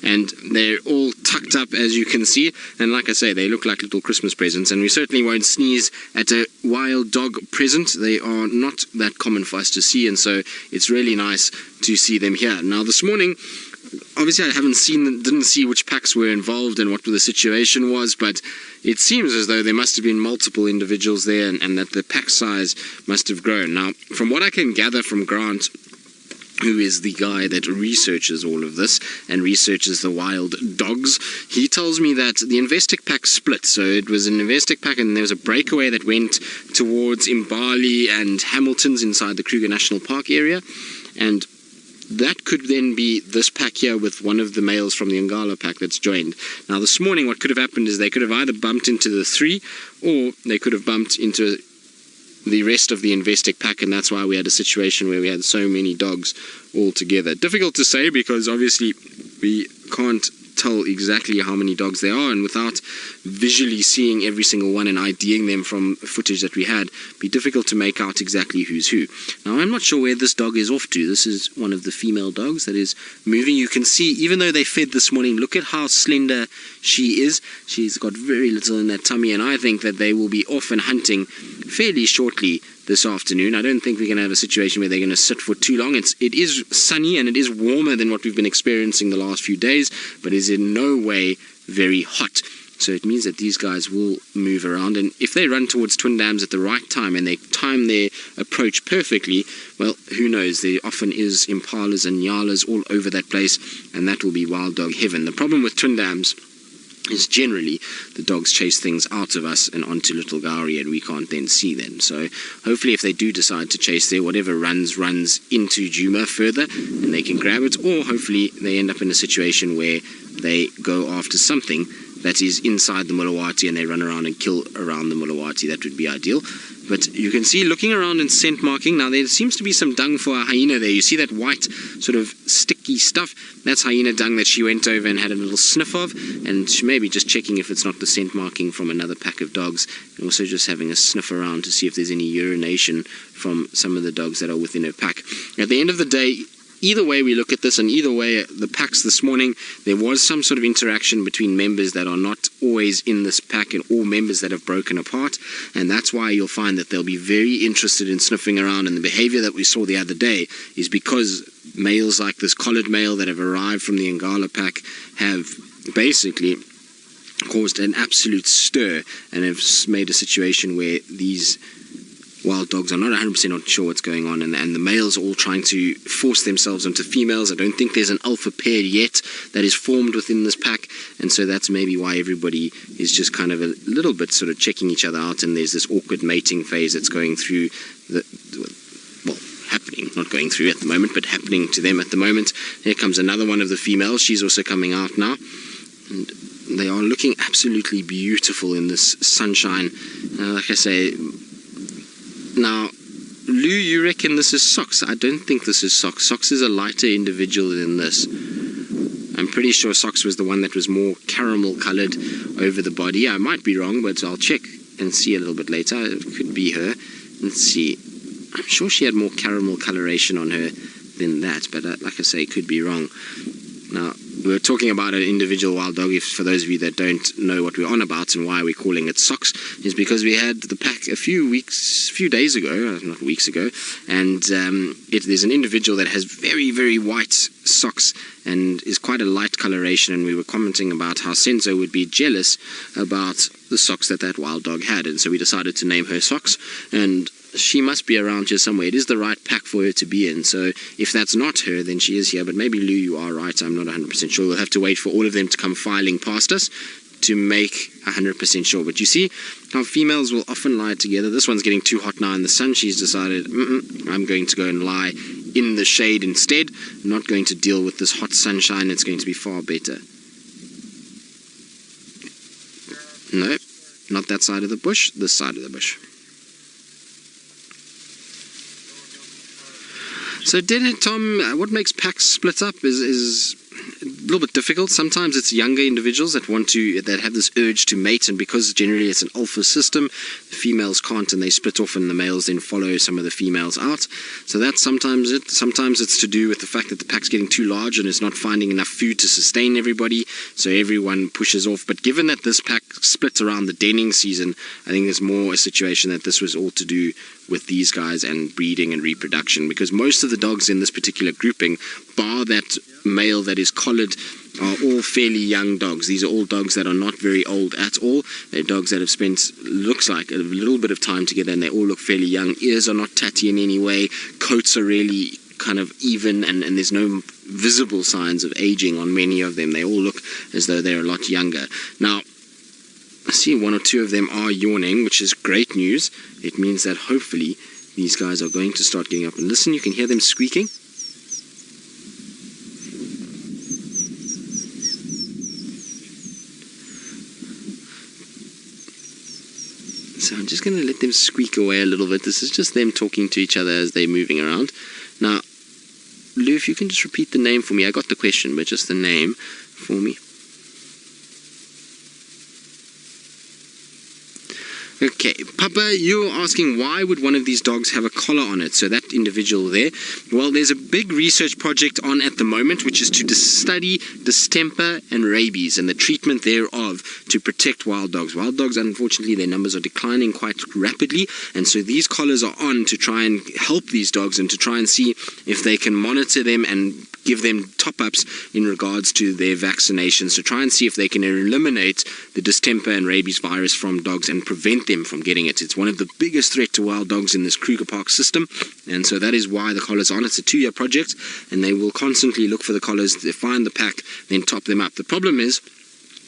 and they're all tucked up, as you can see, and like I say, they look like little Christmas presents, and we certainly won't sneeze at a wild dog present. They are not that common for us to see, and so it's really nice to see them here. Now this morning, obviously I didn't see which packs were involved and what the situation was, but it seems as though there must have been multiple individuals there, and that the pack size must have grown. Now, from what I can gather from Grant, who is the guy that researches all of this and researches the wild dogs, he tells me that the Investec pack split. So it was an Investec pack, and there was a breakaway that went towards Mbali and Hamilton's inside the Kruger National Park area, and that could then be this pack here with one of the males from the Angama pack that's joined. Now this morning what could have happened is they could have either bumped into the 3, or they could have bumped into the rest of the Investec pack, and that's why we had a situation where we had so many dogs all together. Difficult to say, because obviously we can't tell exactly how many dogs there are, and without visually seeing every single one and IDing them from footage that we had, it'd be difficult to make out exactly who's who. Now I'm not sure where this dog is off to. This is one of the female dogs that is moving. You can see, even though they fed this morning, look at how slender she is. She's got very little in that tummy, and I think that they will be off and hunting fairly shortly this afternoon. I don't think we're going to have a situation where they're going to sit for too long. It is sunny and it is warmer than what we've been experiencing the last few days, but is in no way very hot. So it means that these guys will move around, and if they run towards Twin Dams at the right time and they time their approach perfectly, well, who knows, there often is impalas and nyalas all over that place, and that will be wild dog heaven. The problem with Twin Dams is generally the dogs chase things out of us and onto Little Gowrie, and we can't then see them. So hopefully if they do decide to chase there, whatever runs into Djuma further and they can grab it, or hopefully they end up in a situation where they go after something that is inside the Mulawati and they run around and kill around the Mulawati. That would be ideal. But you can see, looking around and scent marking, now there seems to be some dung for a hyena there. You see that white sort of sticky stuff? That's hyena dung that she went over and had a little sniff of, and she may be just checking if it's not the scent marking from another pack of dogs, and also just having a sniff around to see if there's any urination from some of the dogs that are within her pack. At the end of the day, either way we look at this, and either way the packs this morning, there was some sort of interaction between members that are not always in this pack and all members that have broken apart, and that's why you'll find that they'll be very interested in sniffing around. And the behavior that we saw the other day is because males like this collared male that have arrived from the Angama pack have basically caused an absolute stir and have made a situation where these wild dogs are not 100% sure what's going on, and the males are all trying to force themselves onto females. I don't think there's an alpha pair yet that is formed within this pack, and so that's maybe why everybody is just kind of a little bit sort of checking each other out, and there's this awkward mating phase that's going through happening, not going through at the moment, but happening to them at the moment. Here comes another one of the females. She's also coming out now, and they are looking absolutely beautiful in this sunshine. Like I say, now, Lou, you reckon this is Socks? I don't think this is Socks. Socks is a lighter individual than this. I'm pretty sure Socks was the one that was more caramel coloured over the body. I might be wrong, but I'll check and see a little bit later. It could be her. Let's see. I'm sure she had more caramel coloration on her than that, but like I say, could be wrong. Now, we're talking about an individual wild dog. If for those of you that don't know what we're on about and why we're calling it Socks, is because we had the pack a few days ago, not weeks ago, and there's an individual that has very, very white socks and is quite a light coloration, and we were commenting about how Senzo would be jealous about the socks that wild dog had, and so we decided to name her Socks, and she must be around here somewhere. It is the right pack for her to be in, so if that's not her, then she is here. But maybe, Lou, you are right. I'm not 100% sure. We'll have to wait for all of them to come filing past us to make 100% sure. But you see how females will often lie together. This one's getting too hot now in the sun. She's decided, I'm going to go and lie in the shade instead. I'm not going to deal with this hot sunshine. It's going to be far better. No, not that side of the bush, this side of the bush. So, Tom, what makes packs split up is little bit difficult. Sometimes it's younger individuals that have this urge to mate, and because generally it's an alpha system, the females can't, and they split off, and the males then follow some of the females out. So that's sometimes it. Sometimes it's to do with the fact that the pack's getting too large and it's not finding enough food to sustain everybody, so everyone pushes off. But given that this pack split around the denning season, I think there's more a situation that this was all to do with these guys and breeding and reproduction, because most of the dogs in this particular grouping, bar that male that is collared, are all fairly young dogs. These are all dogs that are not very old at all. They're dogs that have spent, looks like, a little bit of time together, and they all look fairly young. Ears are not tatty in any way. Coats are really kind of even, and there's no visible signs of aging on many of them. They all look as though they're a lot younger. Now, I see one or two of them are yawning, which is great news. It means that hopefully these guys are going to start getting up. And listen, you can hear them squeaking. So I'm just going to let them squeak away a little bit. This is just them talking to each other as they're moving around. Now, Lou, if you can just repeat the name for me. I got the question, but just the name for me. Okay, Papa, you're asking why would one of these dogs have a collar on it? So that individual there. Well, there's a big research project on at the moment, which is to study distemper and rabies and the treatment thereof to protect wild dogs. Wild dogs, unfortunately, their numbers are declining quite rapidly, and so these collars are on to try and help these dogs and to try and see if they can monitor them and give them top-ups in regards to their vaccinations, to try and see if they can eliminate the distemper and rabies virus from dogs and prevent them from getting it. It's one of the biggest threats to wild dogs in this Kruger Park system, and so that is why the collar's on. It's a 2-year project, and they will constantly look for the collars, they find the pack, then top them up. The problem is,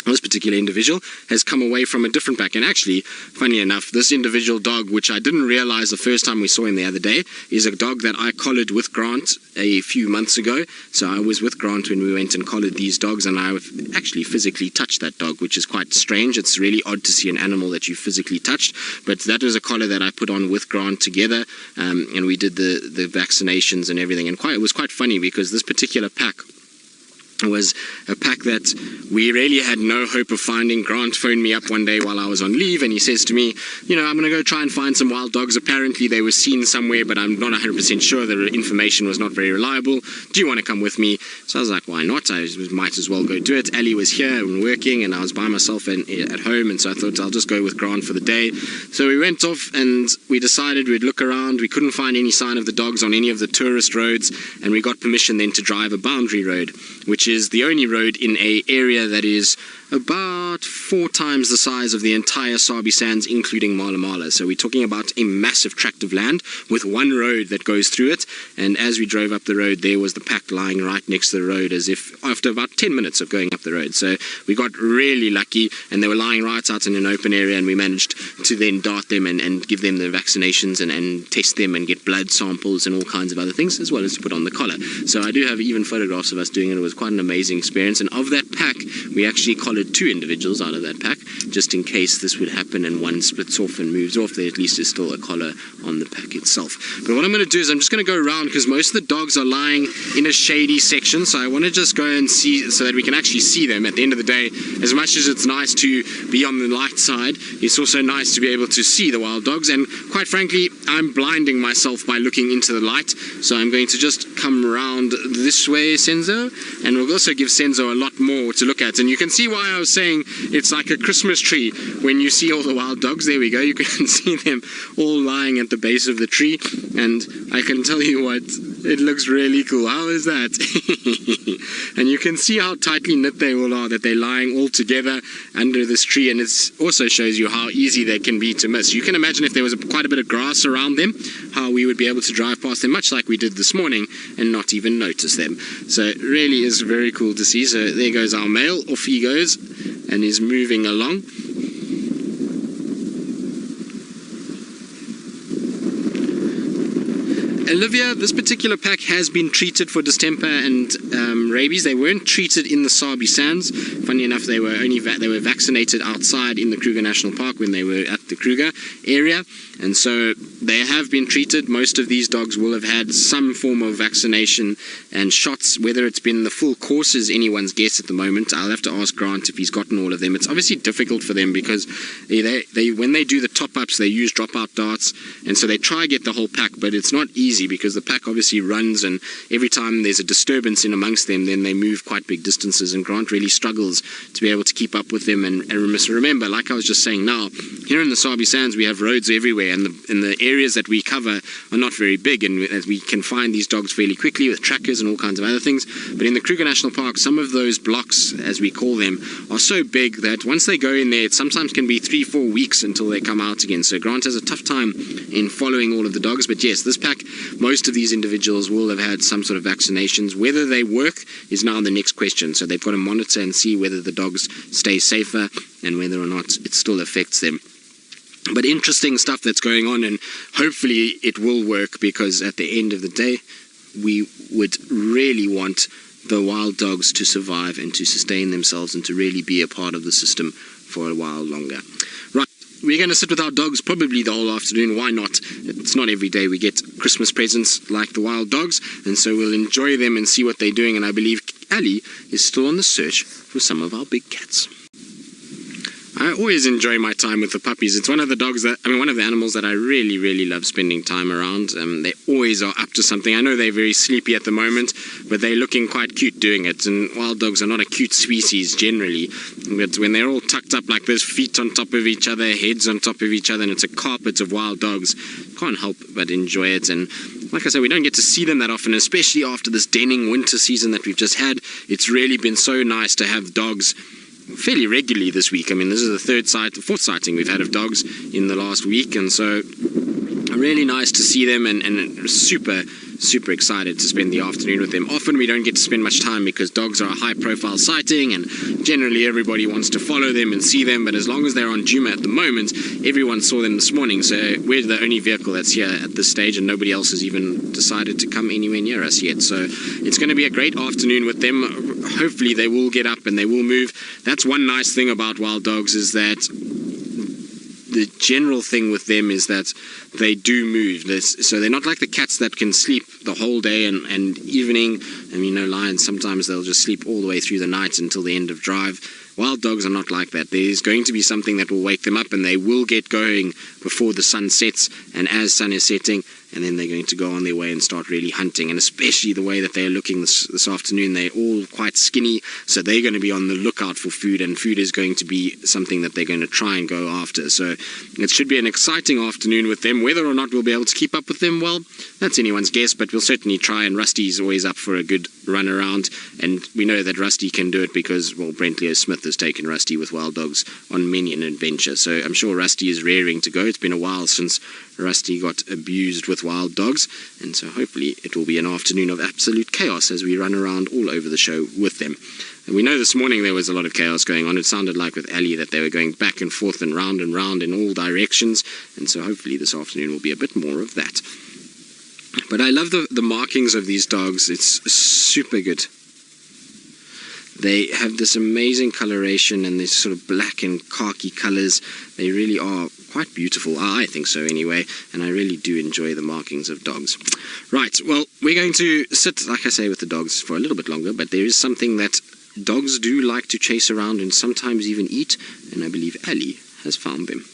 this particular individual has come away from a different pack, and actually, funny enough, this individual dog, which I didn't realize the first time we saw him the other day, is a dog that I collared with Grant a few months ago. So I was with Grant when we went and collared these dogs, and I actually physically touched that dog, which is quite strange. It's really odd to see an animal that you physically touched, but that was a collar that I put on with Grant together, and we did the vaccinations and everything, and it was quite funny because this particular pack was a pack that we really had no hope of finding. Grant phoned me up one day while I was on leave, and he says to me, you know, I'm going to go try and find some wild dogs. Apparently they were seen somewhere, but I'm not 100% sure. The information was not very reliable. Do you want to come with me? So I was like, why not? I might as well go do it. Ali was here and working, and I was by myself at home, and so I thought I'll just go with Grant for the day. So we went off and we decided we'd look around. We couldn't find any sign of the dogs on any of the tourist roads, and we got permission then to drive a boundary road, which is the only road in an area that is about 4 times the size of the entire Sabi Sands, including Mala Mala. So we're talking about a massive tract of land with one road that goes through it, and as we drove up the road, there was the pack lying right next to the road, as if after about 10 minutes of going up the road. So we got really lucky, and they were lying right out in an open area, and we managed to then dart them and give them the vaccinations and test them and get blood samples and all kinds of other things, as well as to put on the collar. So I do have even photographs of us doing it. It was quite an amazing experience, and of that pack, we actually collared 2 individuals out of that pack, just in case this would happen and one splits off and moves off. There at least is still a collar on the pack itself. But what I'm going to do is I'm just going to go around, because most of the dogs are lying in a shady section, so I want to just go and see so that we can actually see them. At the end of the day, as much as it's nice to be on the light side, it's also nice to be able to see the wild dogs, and quite frankly, I'm blinding myself by looking into the light. So I'm going to just come around this way, Senzo, and we'll also give Senzo a lot more to look at. And you can see why I was saying it's like a Christmas tree when you see all the wild dogs. There we go, you can see them all lying at the base of the tree, and I can tell you what, it looks really cool. How is that? And you can see how tightly knit they all are, that they're lying all together under this tree, and it also shows you how easy they can be to miss. You can imagine if there was quite a bit of grass around them, how we would be able to drive past them, much like we did this morning, and not even notice them. So it really is very cool to see. So there goes our male, off he goes, and is moving along. Olivia, this particular pack has been treated for distemper and rabies. They weren't treated in the Sabi Sands. Funny enough, they were vaccinated outside in the Kruger National Park when they were at the Kruger area, and so they have been treated. Most of these dogs will have had some form of vaccination and shots. Whether it's been the full course is anyone's guess at the moment. I'll have to ask Grant if he's gotten all of them. It's obviously difficult for them because they when they do the top-ups, they use drop-out darts, and so they try to get the whole pack, but it's not easy because the pack obviously runs, and every time there's a disturbance in amongst them, then they move quite big distances, and Grant really struggles to be able to keep up with them. And remember, like I was just saying now, here in the Sabi Sands we have roads everywhere, and the areas that we cover are not very big, and we can find these dogs fairly quickly with trackers and all kinds of other things. But in the Kruger National Park, some of those blocks, as we call them, are so big that once they go in there, it sometimes can be 3-4 weeks until they come out again. So Grant has a tough time in following all of the dogs. But yes, this pack, most of these individuals will have had some sort of vaccinations. Whether they work is now the next question. So they've got to monitor and see whether the dogs stay safer and whether or not it still affects them. But interesting stuff that's going on, and hopefully it will work, because at the end of the day, we would really want the wild dogs to survive and to sustain themselves and to really be a part of the system for a while longer. Right, we're going to sit with our dogs probably the whole afternoon. Why not? It's not every day we get Christmas presents like the wild dogs, and so we'll enjoy them and see what they're doing. And I believe Ali is still on the search for some of our big cats. I always enjoy my time with the puppies. It's one of the animals that I really, really love spending time around. They always are up to something. I know they're very sleepy at the moment, but they're looking quite cute doing it. And wild dogs are not a cute species generally, but when they're all tucked up like this, feet on top of each other, heads on top of each other, and it's a carpet of wild dogs, can't help but enjoy it. And like I said, we don't get to see them that often, especially after this denning winter season that we've just had. It's really been so nice to have dogs fairly regularly this week. I mean, this is the fourth sighting we've had of dogs in the last week, and so really nice to see them, and super excited to spend the afternoon with them. Often we don't get to spend much time because dogs are a high profile sighting, and generally everybody wants to follow them and see them, but as long as they're on Djuma at the moment, everyone saw them this morning, so we're the only vehicle that's here at this stage, and nobody else has even decided to come anywhere near us yet. So it's going to be a great afternoon with them. Hopefully they will get up and they will move. That's one nice thing about wild dogs, is that the general thing with them is that they do move. So they're not like the cats that can sleep the whole day and evening. I mean, lions, sometimes they'll just sleep all the way through the night until the end of drive. Wild dogs are not like that. There's going to be something that will wake them up, and they will get going before the sun sets, and as sun is setting, and then they're going to go on their way and start really hunting. And especially the way that they're looking this afternoon, they're all quite skinny, so they're going to be on the lookout for food, and food is going to be something that they're going to try and go after. So it should be an exciting afternoon with them. Whether or not we'll be able to keep up with them, well, that's anyone's guess, but we'll certainly try, and Rusty's always up for a good run around, and we know that Rusty can do it because, well, Brent Leo Smith has taken Rusty with wild dogs on many an adventure, so I'm sure Rusty is raring to go. It's been a while since Rusty got abused with wild dogs, and so hopefully it will be an afternoon of absolute chaos as we run around all over the show with them. And we know this morning there was a lot of chaos going on. It sounded like with Ali that they were going back and forth and round in all directions, and so hopefully this afternoon will be a bit more of that. But I love the markings of these dogs. It's super good. They have this amazing coloration and this sort of black and khaki colors. They really are quite beautiful. I think so anyway, and I really do enjoy the markings of dogs. Right, well, we're going to sit, like I say, with the dogs for a little bit longer, but there is something that dogs do like to chase around and sometimes even eat, and I believe Ali has found them.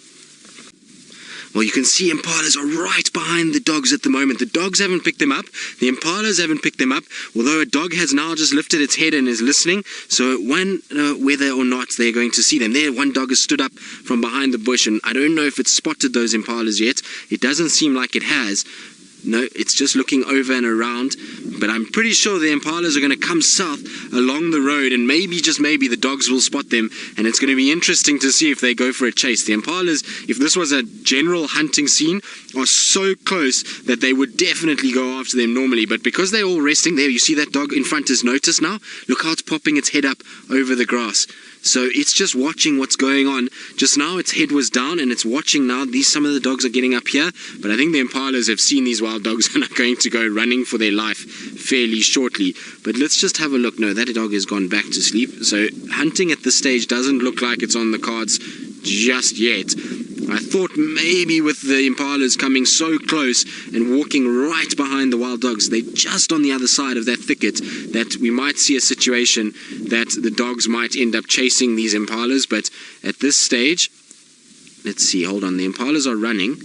Well, you can see impalas are right behind the dogs at the moment. The dogs haven't picked them up. The impalas haven't picked them up, although a dog has now just lifted its head and is listening. So whether or not they're going to see them. There, one dog has stood up from behind the bush, and I don't know if it's spotted those impalas yet. It doesn't seem like it has. No, it's just looking over and around, but I'm pretty sure the impalas are going to come south along the road, and maybe, just maybe, the dogs will spot them, and it's going to be interesting to see if they go for a chase. The impalas, if this was a general hunting scene, are so close that they would definitely go after them normally, but because they're all resting there, you see that dog in front is noticed now? Look how it's popping its head up over the grass. So it's just watching what's going on. Just now its head was down and it's watching now. Some of the dogs are getting up here, but I think the impalas have seen these wild dogs and are going to go running for their life fairly shortly. But let's just have a look. No, that dog has gone back to sleep. So hunting at this stage doesn't look like it's on the cards just yet. I thought maybe with the impalas coming so close and walking right behind the wild dogs, they're just on the other side of that thicket, that we might see a situation that the dogs might end up chasing these impalas. But at this stage, let's see, hold on, the impalas are running.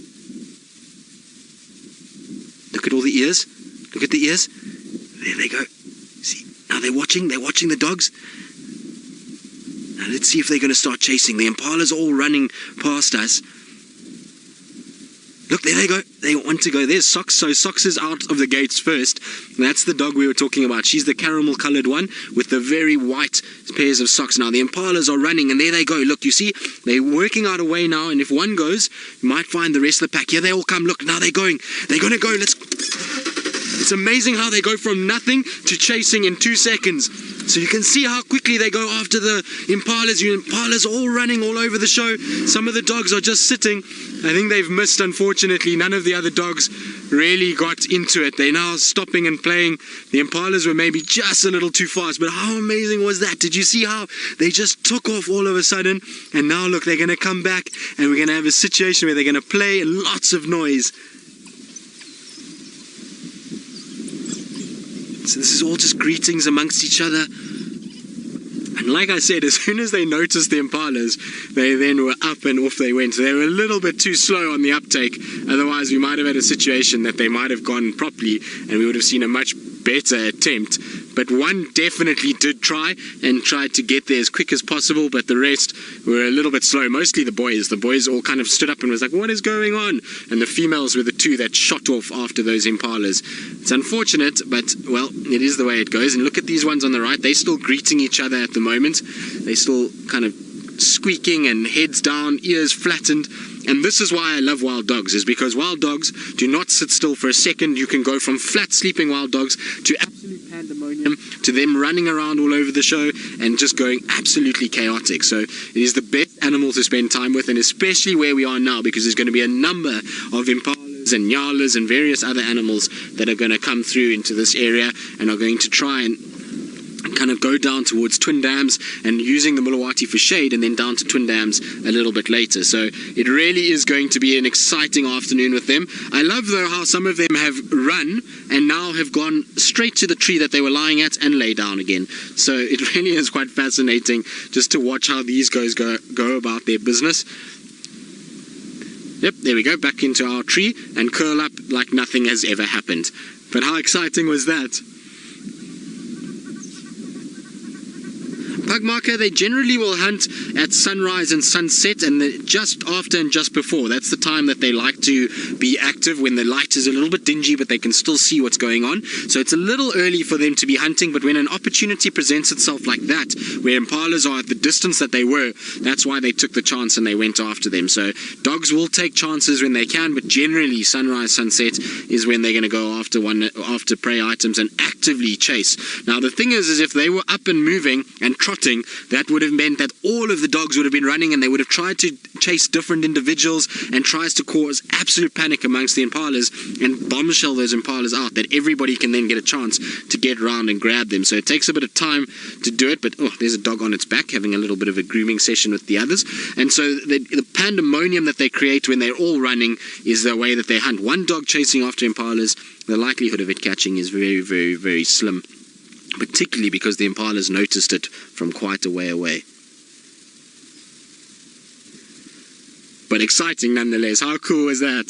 Look at all the ears. Look at the ears. There they go. See, now they're watching the dogs. Now let's see if they're going to start chasing. The impalas all running past us. Look, there they go. They want to go. There's Socks. So Socks is out of the gates first. And that's the dog we were talking about. She's the caramel coloured one with the very white pairs of socks. Now the impalas are running, and there they go. Look, you see, they're working out a way now. And if one goes, you might find the rest of the pack. Here they all come. Look, now they're going. They're going to go. It's amazing how they go from nothing to chasing in 2 seconds. So you can see how quickly they go after the impalas. Impalas all running all over the show. Some of the dogs are just sitting. I think they've missed, unfortunately. None of the other dogs really got into it. They're now stopping and playing. The impalas were maybe just a little too fast, but how amazing was that? Did you see how they just took off all of a sudden? And now look, they're going to come back, and we're going to have a situation where they're going to play and lots of noise. So this is all just greetings amongst each other. And like I said, as soon as they noticed the impalas, they then were up and off they went. They were a little bit too slow on the uptake. Otherwise, we might have had a situation that they might have gone properly and we would have seen a much better attempt. But one definitely did try and tried to get there as quick as possible, but the rest were a little bit slow. Mostly the boys. The boys all kind of stood up and was like, what is going on? And the females were the two that shot off after those impalas. It's unfortunate, but, well, it is the way it goes. And look at these ones on the right. They're still greeting each other at the moment. They're still kind of squeaking and heads down, ears flattened. And this is why I love wild dogs, is because wild dogs do not sit still for a second. You can go from flat sleeping wild dogs to absolute pandemonium, to them running around all over the show and just going absolutely chaotic. So it is the best animal to spend time with, and especially where we are now, because there's going to be a number of impalas and nyalas and various other animals that are going to come through into this area and are going to try and kind of go down towards Twin Dams and using the Mulawati for shade, and then down to Twin Dams a little bit later. So it really is going to be an exciting afternoon with them. I love though how some of them have run and now have gone straight to the tree that they were lying at and lay down again. So it really is quite fascinating just to watch how these guys go about their business. Yep, there we go, back into our tree and curl up like nothing has ever happened. But how exciting was that? Pugmarker, they generally will hunt at sunrise and sunset, and just after and just before. That's the time that they like to be active, when the light is a little bit dingy but they can still see what's going on. So it's a little early for them to be hunting, but when an opportunity presents itself like that, where impalas are at the distance that they were, that's why they took the chance and they went after them. So dogs will take chances when they can, but generally sunrise, sunset is when they're going to go after prey items and actively chase. Now the thing is if they were up and moving and trotting, that would have meant that all of the dogs would have been running and they would have tried to chase different individuals and tries to cause absolute panic amongst the impalas and bombshell those impalas out, that everybody can then get a chance to get around and grab them. So it takes a bit of time to do it, but oh, there's a dog on its back having a little bit of a grooming session with the others. And so the pandemonium that they create when they're all running is the way that they hunt. One dog chasing after impalas, the likelihood of it catching is very, very, very slim, particularly because the impalas noticed it from quite a way away. But exciting nonetheless. How cool was that?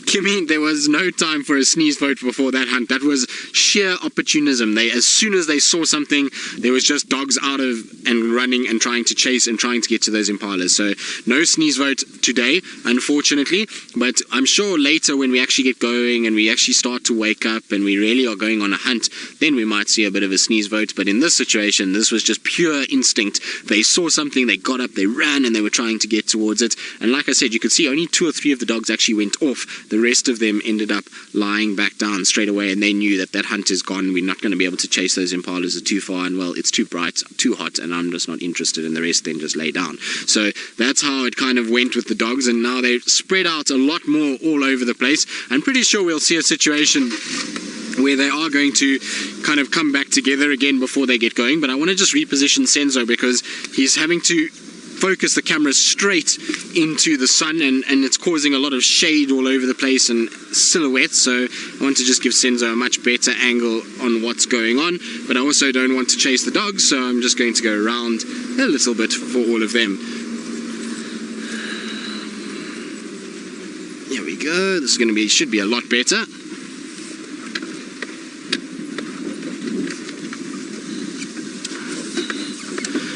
Kimmy, there was no time for a sneeze vote before that hunt. That was sheer opportunism. As soon as they saw something, there was just dogs out of and running and trying to chase and trying to get to those impalas. So no sneeze vote today, unfortunately. But I'm sure later when we actually get going and we actually start to wake up and we really are going on a hunt, then we might see a bit of a sneeze vote. But in this situation, this was just pure instinct. They saw something, they got up, they ran, and they were trying to get towards it. And like I said, you could see only 2 or 3 of the dogs actually went off. The rest of them ended up lying back down straight away, and they knew that that hunt is gone. We're not going to be able to chase those impalas. It's too far, and well, it's too bright, too hot, and I'm just not interested. And the rest then just lay down. So that's how it kind of went with the dogs, and now they've spread out a lot more all over the place. I'm pretty sure we'll see a situation where they are going to kind of come back together again before they get going. But I want to just reposition Senzo because he's having to focus the camera straight into the sun, and it's causing a lot of shade all over the place and silhouettes. So I want to just give Senzo a much better angle on what's going on, but I also don't want to chase the dogs, so I'm just going to go around a little bit for all of them. Here we go. This is going to be, should be a lot better.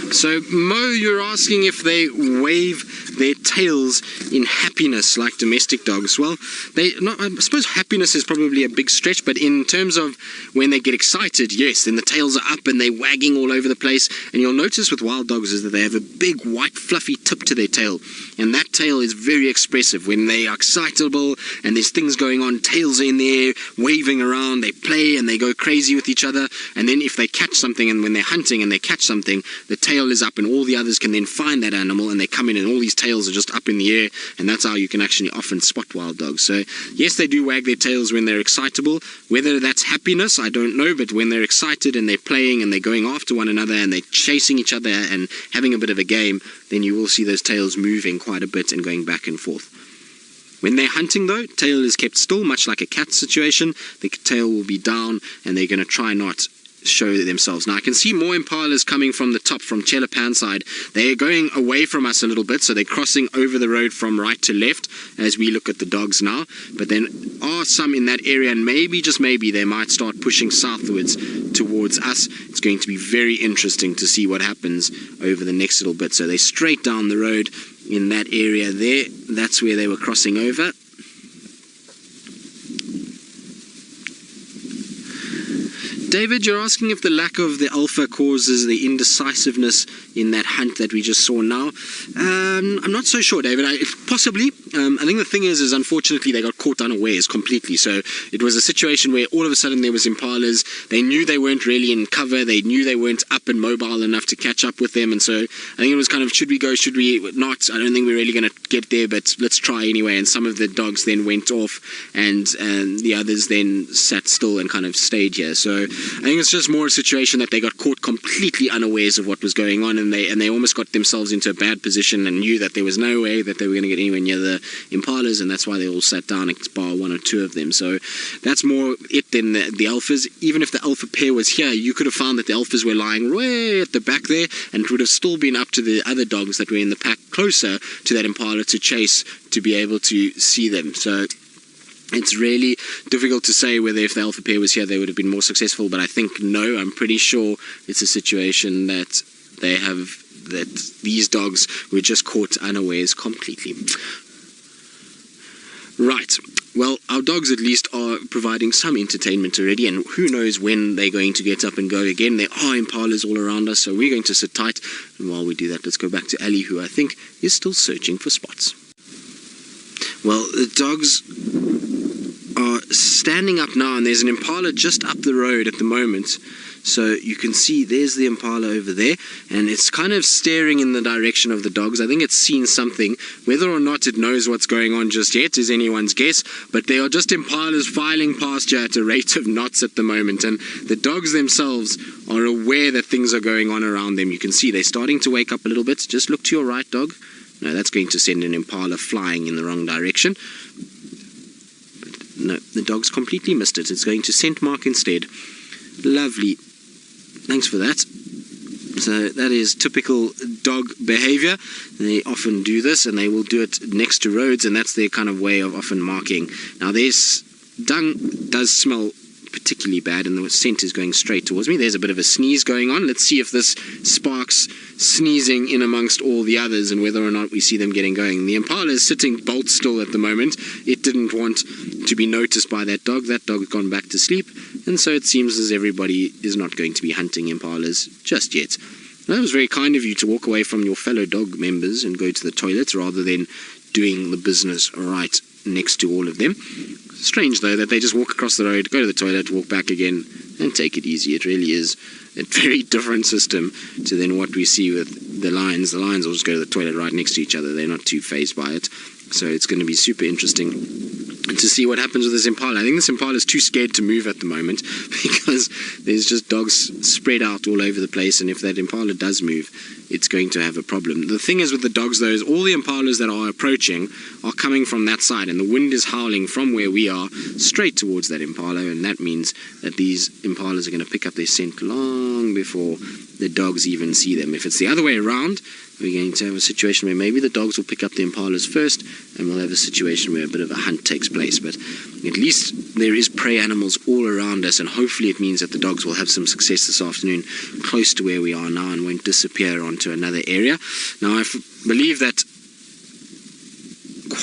So, Mo, you're asking if they wave their tails in happiness like domestic dogs. Well, I suppose happiness is probably a big stretch, but in terms of when they get excited, yes, then the tails are up and they're wagging all over the place. And you'll notice with wild dogs is that they have a big white fluffy tip to their tail, and that tail is very expressive. When they are excitable and there's things going on, tails are in the air, waving around, they play and they go crazy with each other. And then if they catch something, and when they're hunting and they catch something, the tail is up and all the others can then find that animal, and they come in and all these tails are just up in the air, and that's how you can actually often spot wild dogs. So yes, they do wag their tails when they're excitable. Whether that's happiness, I don't know, but when they're excited and they're playing and they're going after one another and they're chasing each other and having a bit of a game, then you will see those tails moving quite a bit and going back and forth. When they're hunting though, tail is kept still, much like a cat situation. The tail will be down and they're going to try not show themselves. Now I can see more impalas coming from the top, from Chelapan side. They're going away from us a little bit, so they're crossing over the road from right to left as we look at the dogs now. But then are some in that area, and maybe, just maybe, they might start pushing southwards towards us. It's going to be very interesting to see what happens over the next little bit. So they're straight down the road in that area there. That's where they were crossing over. David, you're asking if the lack of the alpha causes the indecisiveness in that hunt that we just saw now. I'm not so sure, David. Possibly. I think the thing is unfortunately they got caught unawares completely. So it was a situation where all of a sudden there was impalas. They knew they weren't really in cover. They knew they weren't up and mobile enough to catch up with them. And so I think it was kind of, should we go, should we not? I don't think we're really going to get there, but let's try anyway. And some of the dogs then went off, and the others then sat still and kind of stayed here. So I think it's just more a situation that they got caught completely unawares of what was going on, and they almost got themselves into a bad position and knew that there was no way that they were going to get anywhere near the impalas, and that's why they all sat down, bar one or two of them. So that's more it than the alphas. Even if the alpha pair was here, you could have found that the alphas were lying way at the back there, and it would have still been up to the other dogs that were in the pack closer to that impala to chase, to be able to see them. So it's really difficult to say whether if the alpha pair was here they would have been more successful, but I think no, I'm pretty sure it's a situation that they have, that these dogs were just caught unawares completely. Right, well, our dogs at least are providing some entertainment already, and who knows when they're going to get up and go again. There are impalas all around us, so we're going to sit tight, and while we do that, let's go back to Ali, who I think is still searching for spots. Well, the dogs are standing up now, and there's an impala just up the road at the moment. So you can see there's the impala over there, and it's kind of staring in the direction of the dogs. I think it's seen something. Whether or not it knows what's going on just yet is anyone's guess, but there are just impalas filing past you at a rate of knots at the moment, and the dogs themselves are aware that things are going on around them. You can see they're starting to wake up a little bit. Just look to your right, dog. No, that's going to send an impala flying in the wrong direction. But no, the dog's completely missed it. It's going to scent mark instead. Lovely. Thanks for that. So that is typical dog behavior. They often do this, and they will do it next to roads, and that's their kind of way of often marking. Now, this dung does smell particularly bad, and the scent is going straight towards me. There's a bit of a sneeze going on. Let's see if this sparks sneezing in amongst all the others and whether or not we see them getting going. The impala is sitting bolt still at the moment. It didn't want to be noticed by that dog. That dog's gone back to sleep, and so it seems as everybody is not going to be hunting impalas just yet. That was very kind of you to walk away from your fellow dog members and go to the toilet rather than doing the business right next to all of them. Strange, though, that they just walk across the road, go to the toilet, walk back again, and take it easy. It really is a very different system to then what we see with the lions. The lions will just go to the toilet right next to each other. They're not too fazed by it. So it's going to be super interesting to see what happens with this impala. I think this impala is too scared to move at the moment because there's just dogs spread out all over the place, and if that impala does move, it's going to have a problem. The thing is with the dogs though is all the impalas that are approaching are coming from that side, and the wind is howling from where we are straight towards that impala, and that means that these impalas are going to pick up their scent long before the dogs even see them. If it's the other way around, we're going to have a situation where maybe the dogs will pick up the impalas first, and we'll have a situation where a bit of a hunt takes place. But at least there is prey animals all around us, and hopefully it means that the dogs will have some success this afternoon close to where we are now and won't disappear onto another area. Now I believe that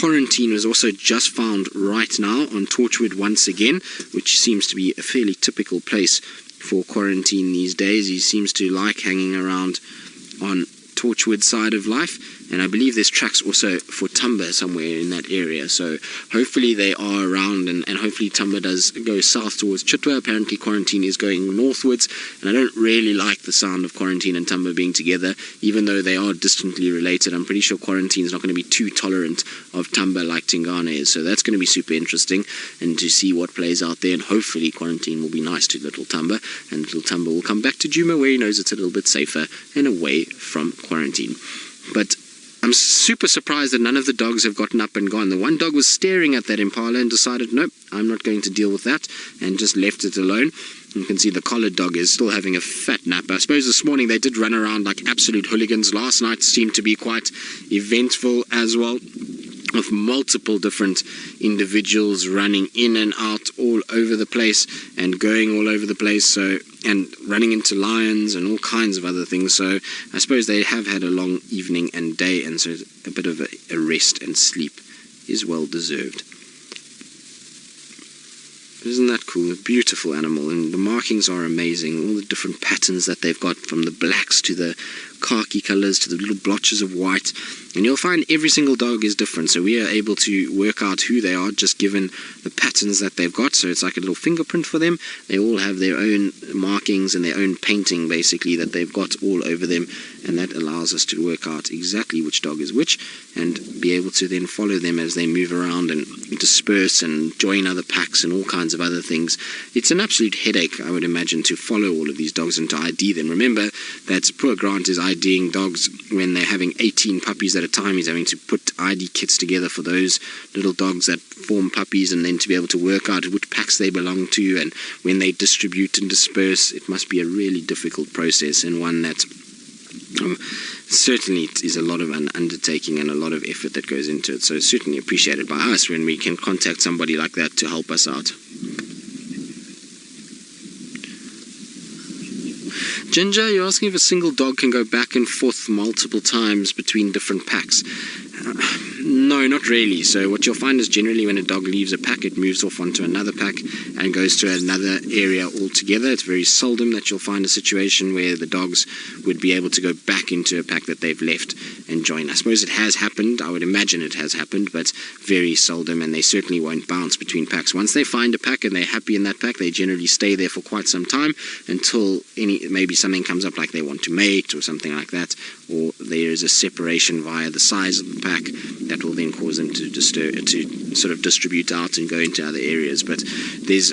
quarantine was also just found right now on Torchwood once again, which seems to be a fairly typical place for quarantine these days. He seems to like hanging around on Torchwood side of life, and I believe there's tracks also for Tumba somewhere in that area, so hopefully they are around, and hopefully Tumba does go south towards Chitwa. Apparently quarantine is going northwards, and I don't really like the sound of quarantine and Tumba being together, even though they are distantly related. I'm pretty sure quarantine is not going to be too tolerant of Tumba like Tingana is, so that's going to be super interesting, and to see what plays out there, and hopefully quarantine will be nice to little Tumba, and little Tumba will come back to Djuma where he knows it's a little bit safer and away from quarantine. But I'm super surprised that none of the dogs have gotten up and gone. The one dog was staring at that impala and decided, nope, I'm not going to deal with that, and just left it alone. You can see the collared dog is still having a fat nap. I suppose this morning they did run around like absolute hooligans. Last night seemed to be quite eventful as well, of multiple different individuals running in and out all over the place and going all over the place, so, and running into lions and all kinds of other things. So I suppose they have had a long evening and day, and so a bit of a rest and sleep is well deserved. Isn't that cool? A beautiful animal, and the markings are amazing. All the different patterns that they've got, from the blacks to the khaki colors to the little blotches of white, and you'll find every single dog is different, so we are able to work out who they are just given the patterns that they've got. So it's like a little fingerprint for them. They all have their own markings and their own painting basically that they've got all over them, and that allows us to work out exactly which dog is which and be able to then follow them as they move around and disperse and join other packs and all kinds of other things. It's an absolute headache, I would imagine, to follow all of these dogs and to ID them. Remember that poor Grant is IDing dogs when they're having 18 puppies at a time. He's having to put ID kits together for those little dogs that form puppies, and then to be able to work out which packs they belong to and when they distribute and disperse. It must be a really difficult process, and one that certainly is a lot of an undertaking and a lot of effort that goes into it. So certainly appreciated by us when we can contact somebody like that to help us out. Ginger, you're asking if a single dog can go back and forth multiple times between different packs. No, not really. So what you'll find is generally when a dog leaves a pack, it moves off onto another pack and goes to another area altogether. It's very seldom that you'll find a situation where the dogs would be able to go back into a pack that they've left and join. I suppose it has happened. I would imagine it has happened, but very seldom, and they certainly won't bounce between packs. Once they find a pack and they're happy in that pack, they generally stay there for quite some time until maybe something comes up like they want to mate or something like that, or there is a separation via the size of the pack that will then cause them to sort of distribute out and go into other areas. But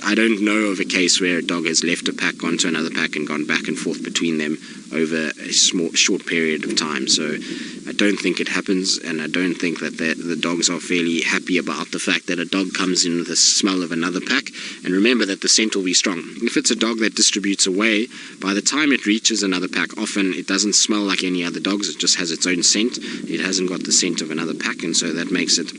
I don't know of a case where a dog has left a pack, gone to another pack and gone back and forth between them over a short period of time. So I don't think it happens, and I don't think that the dogs are fairly happy about the fact that a dog comes in with the smell of another pack. And remember that the scent will be strong. If it's a dog that distributes away, by the time it reaches another pack, often it doesn't smell like any other dogs. It just has its own scent. It hasn't got the scent of another pack, and so that makes it,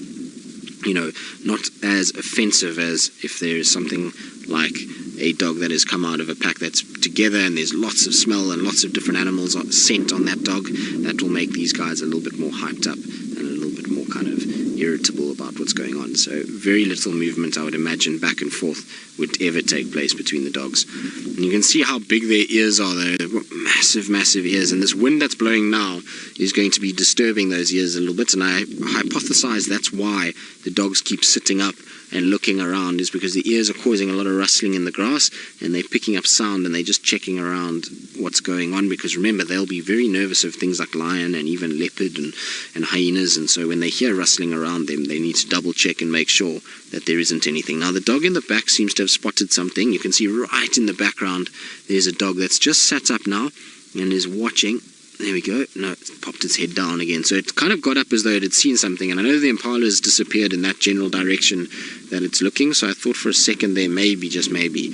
not as offensive as if there is something like a dog that has come out of a pack that's together and there's lots of smell and lots of different animals scent on that dog. That will make these guys a little bit more hyped up and a little bit more kind of irritable about what's going on. So very little movement, I would imagine, back and forth would ever take place between the dogs. And you can see how big their ears are. They're massive, massive ears, and this wind that's blowing now is going to be disturbing those ears a little bit, and I hypothesize that's why the dogs keep sitting up and looking around, is because the ears are causing a lot of rustling in the grass, and they're picking up sound and they're just checking around what's going on, because remember, they'll be very nervous of things like lion and even leopard and hyenas, and so when they hear hear rustling around them, they need to double check and make sure that there isn't anything. Now the dog in the back seems to have spotted something. You can see right in the background there's a dog that's just sat up now and is watching. There we go. No, it's popped its head down again. So it kind of got up as though it had seen something. And I know the impala has disappeared in that general direction that it's looking. So I thought for a second there, maybe, just maybe,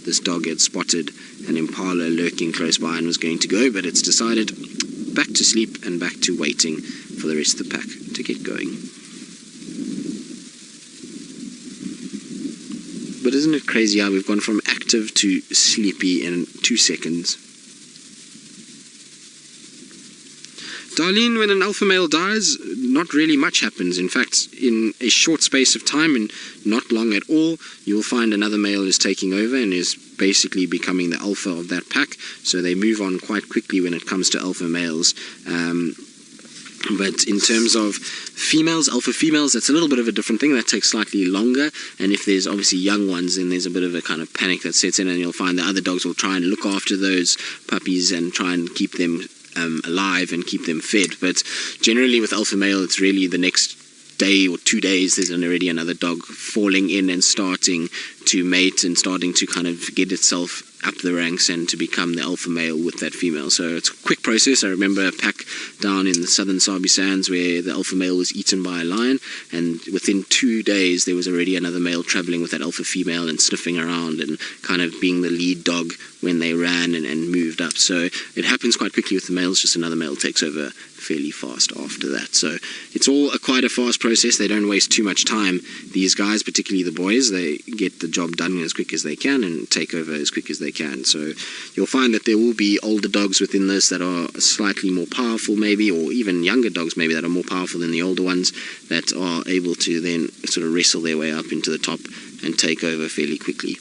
this dog had spotted an impala lurking close by and was going to go. But it's decided back to sleep and back to waiting for the rest of the pack to get going. But isn't it crazy how we've gone from active to sleepy in 2 seconds? Darlene, when an alpha male dies, not really much happens. In fact, in a short space of time, and not long at all, you'll find another male is taking over and is basically becoming the alpha of that pack. So they move on quite quickly when it comes to alpha males. But in terms of females, alpha females, that's a little bit of a different thing. That takes slightly longer. And if there's obviously young ones, then there's a bit of a kind of panic that sets in, and you'll find the other dogs will try and look after those puppies and try and keep them alive and keep them fed. But generally with alpha male, it's really the next day or 2 days there's already another dog falling in and starting to mate and starting to kind of get itself up the ranks and to become the alpha male with that female. So it's a quick process. I remember a pack down in the southern Sabi sands where the alpha male was eaten by a lion, and within 2 days there was already another male traveling with that alpha female and sniffing around and kind of being the lead dog when they ran and moved up. So it happens quite quickly with the males, just another male takes over fairly fast after that. So it's all quite a fast process. They don't waste too much time. These guys, particularly the boys, they get the job done as quick as they can and take over as quick as they can. So you'll find that there will be older dogs within this that are slightly more powerful maybe, or even younger dogs maybe that are more powerful than the older ones, that are able to then sort of wrestle their way up into the top and take over fairly quickly.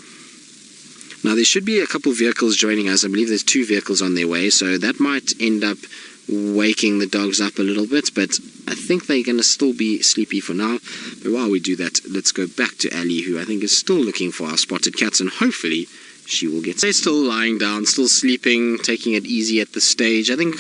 Now there should be a couple of vehicles joining us. I believe there's 2 vehicles on their way, so that might end up waking the dogs up a little bit, but I think they're going to still be sleepy for now. But while we do that, let's go back to Ali, who I think is still looking for our spotted cats, and hopefully she will get... They're still lying down, still sleeping, taking it easy at this stage. I think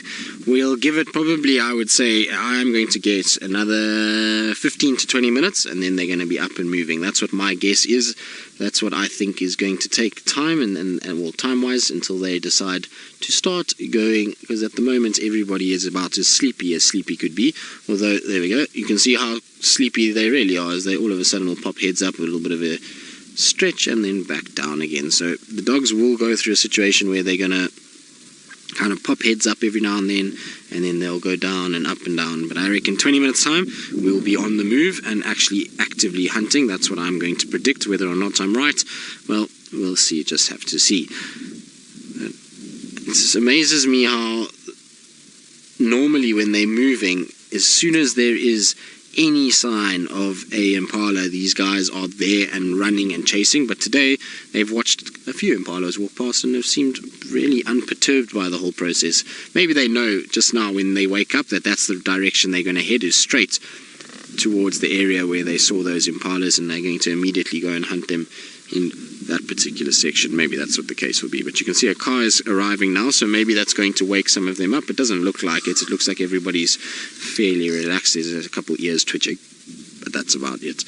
we'll give it probably, I would say, I'm going to get another 15 to 20 minutes, and then they're going to be up and moving. That's what my guess is. That's what I think is going to take time, and well, time-wise, until they decide to start going, because at the moment everybody is about as sleepy could be. Although, there we go, you can see how sleepy they really are, as they all of a sudden will pop heads up with a little bit of a stretch and then back down again. So the dogs will go through a situation where they're going to kind of pop heads up every now and then they'll go down and up and down. But I reckon 20 minutes time we'll be on the move and actually actively hunting. That's what I'm going to predict. Whether or not I'm right, well, we'll see. Just have to see. It just amazes me how normally when they're moving, as soon as there is any sign of a impala, these guys are there and running and chasing. But today they've watched a few impalas walk past and have seemed really unperturbed by the whole process. Maybe they know just now when they wake up that that's the direction they're going to head, is straight towards the area where they saw those impalas, and they're going to immediately go and hunt them in that particular section. Maybe that's what the case will be. But you can see a car is arriving now, so maybe that's going to wake some of them up. It doesn't look like it. It looks like everybody's fairly relaxed. There's a couple ears twitching, but that's about it.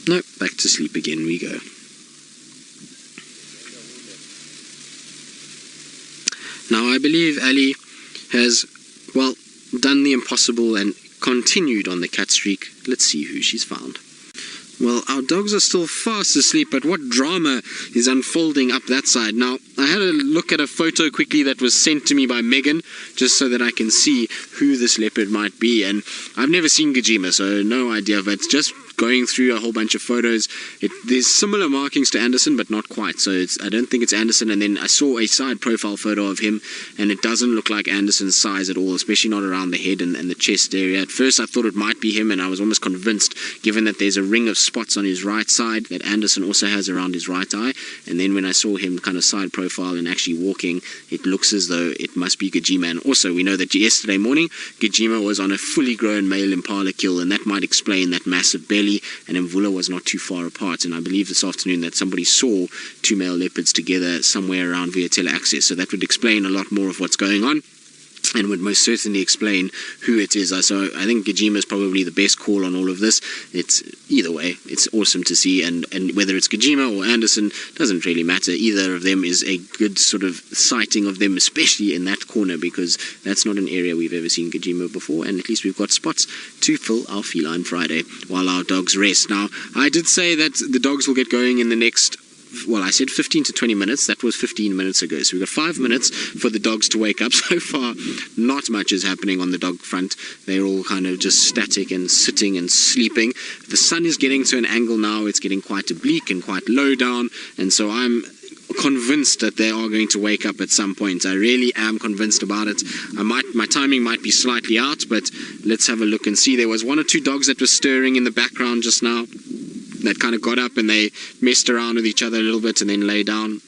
Nope, back to sleep again we go. Now I believe Ali has, well, done the impossible and continued on the cat streak. Let's see who she's found. Well, our dogs are still fast asleep, but what drama is unfolding up that side? Now, I had a look at a photo quickly that was sent to me by Megan, just so that I can see who this leopard might be. And I've never seen Djuma, so no idea, but just going through a whole bunch of photos, there's similar markings to Anderson, but not quite. So I don't think it's Anderson. And then I saw a side profile photo of him, and it doesn't look like Anderson's size at all, especially not around the head and the chest area. At first, I thought it might be him, and I was almost convinced, given that there's a ring of spots on his right side that Anderson also has around his right eye. And then when I saw him kind of side profile and actually walking, it looks as though it must be Djuma. And also we know that yesterday morning Djuma was on a fully grown male impala kill, and that might explain that massive belly, and Mvula was not too far apart. And I believe this afternoon that somebody saw 2 male leopards together somewhere around Viatela access, so that would explain a lot more of what's going on, and would most certainly explain who it is. So I think Djuma is probably the best call on all of this. It's either way, it's awesome to see, and whether it's Djuma or Anderson doesn't really matter. Either of them is a good sort of sighting of them, especially in that corner, because that's not an area we've ever seen Djuma before, and at least we've got spots to fill our Feline Friday while our dogs rest. Now, I did say that the dogs will get going in the next, well, I said 15 to 20 minutes. That was 15 minutes ago. So we've got 5 minutes for the dogs to wake up. So far, not much is happening on the dog front. They're all kind of just static and sitting and sleeping. The sun is getting to an angle now. It's getting quite oblique and quite low down. And so I'm convinced that they are going to wake up at some point. I really am convinced about it. My timing might be slightly out, but let's have a look and see. There was 1 or 2 dogs that were stirring in the background just now, that kind of got up and they messed around with each other a little bit and then lay down.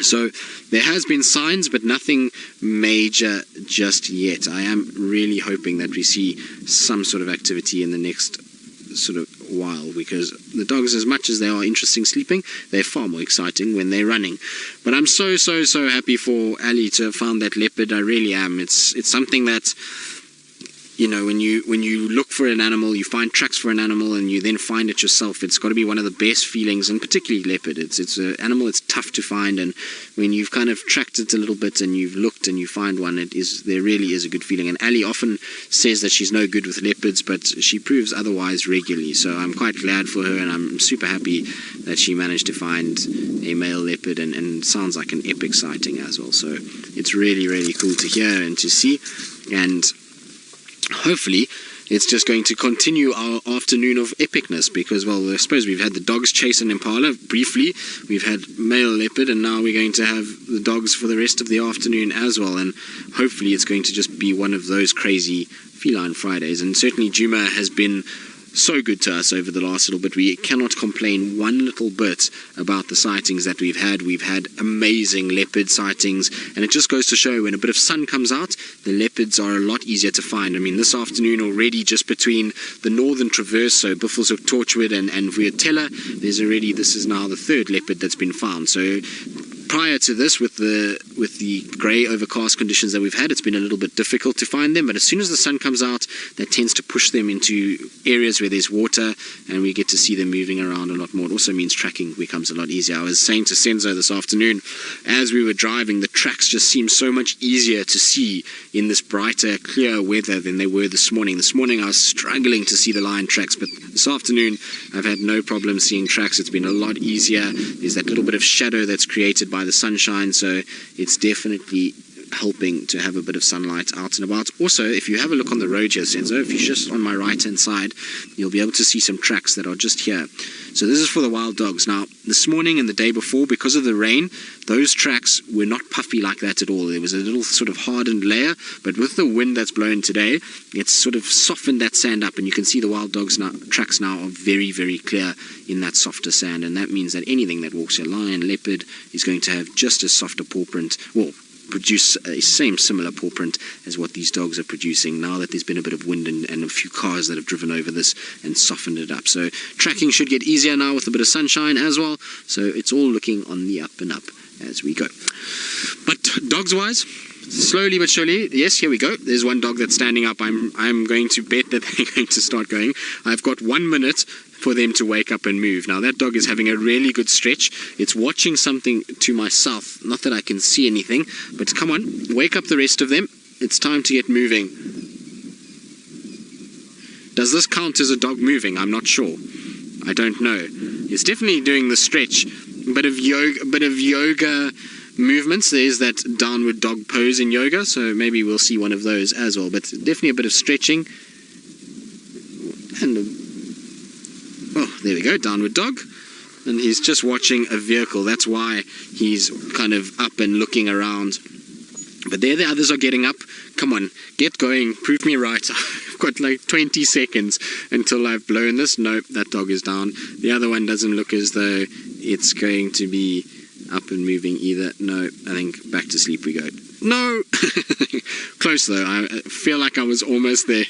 So there has been signs, but nothing major just yet. I am really hoping that we see some sort of activity in the next sort of while, because the dogs, as much as they are interesting sleeping, they're far more exciting when they're running. But I'm so happy for Ali to have found that leopard. I really am. It's something that, you know, when you look for an animal, you find tracks for an animal, and you then find it yourself, it's got to be one of the best feelings, and particularly leopard. It's an animal that's tough to find, and when you've kind of tracked it a little bit and you've looked and you find one, there really is a good feeling. And Ali often says that she's no good with leopards, but she proves otherwise regularly. So I'm quite glad for her, and I'm super happy that she managed to find a male leopard, and sounds like an epic sighting as well. So it's really cool to hear and to see, and hopefully it's just going to continue our afternoon of epicness, because, well, I suppose we've had the dogs chase an impala briefly, we've had male leopard, and now we're going to have the dogs for the rest of the afternoon as well. And hopefully it's going to just be one of those crazy Feline Fridays. And certainly Djuma has been so good to us over the last little bit. We cannot complain one little bit about the sightings that we've had. We've had amazing leopard sightings, and it just goes to show when a bit of sun comes out, the leopards are a lot easier to find. I mean, this afternoon already, just between the northern traverse, so Buffelshoek, Torchwood and Viatela, this is now the 3rd leopard that's been found. So prior to this, with the grey overcast conditions that we've had, it's been a little bit difficult to find them, but as soon as the sun comes out, that tends to push them into areas where there's water, and we get to see them moving around a lot more. It also means tracking becomes a lot easier. I was saying to Senzo this afternoon, as we were driving, the tracks just seem so much easier to see in this brighter, clear weather than they were this morning. This morning I was struggling to see the lion tracks, but this afternoon I've had no problem seeing tracks. It's been a lot easier. There's that little bit of shadow that's created by the sunshine, so it's definitely helping to have a bit of sunlight out and about. Also, if you have a look on the road here, Senzo, if you're just on my right hand side, you'll be able to see some tracks that are just here. So this is for the wild dogs. Now, this morning and the day before, because of the rain, those tracks were not puffy like that at all. There was a little sort of hardened layer, but with the wind that's blown today, it's sort of softened that sand up, and you can see the wild dogs tracks now are very clear in that softer sand, and that means that anything that walks, a lion, leopard, is going to have just as soft a paw print, well, produce a similar paw print as what these dogs are producing now that there's been a bit of wind and a few cars that have driven over this and softened it up. So tracking should get easier now with a bit of sunshine as well. So it's all looking on the up and up as we go. But dogs wise, slowly but surely, yes, here we go. There's one dog that's standing up. I'm going to bet that they're going to start going. I've got 1 minute for them to wake up and move. Now that dog is having a really good stretch. It's watching something to my south. Not that I can see anything, but come on, wake up the rest of them. It's time to get moving. Does this count as a dog moving? I'm not sure. I don't know. It's definitely doing the stretch. A bit of yoga movements. There's that downward dog pose in yoga, so maybe we'll see one of those as well. But definitely a bit of stretching. And oh, there we go, downward dog. And he's just watching a vehicle. That's why he's kind of up and looking around. But there the others are getting up. Come on, get going. Prove me right. I've got like 20 seconds until I've blown this. Nope, that dog is down. The other one doesn't look as though it's going to be up and moving either. No, I think back to sleep we go. No! Close though. I feel like I was almost there.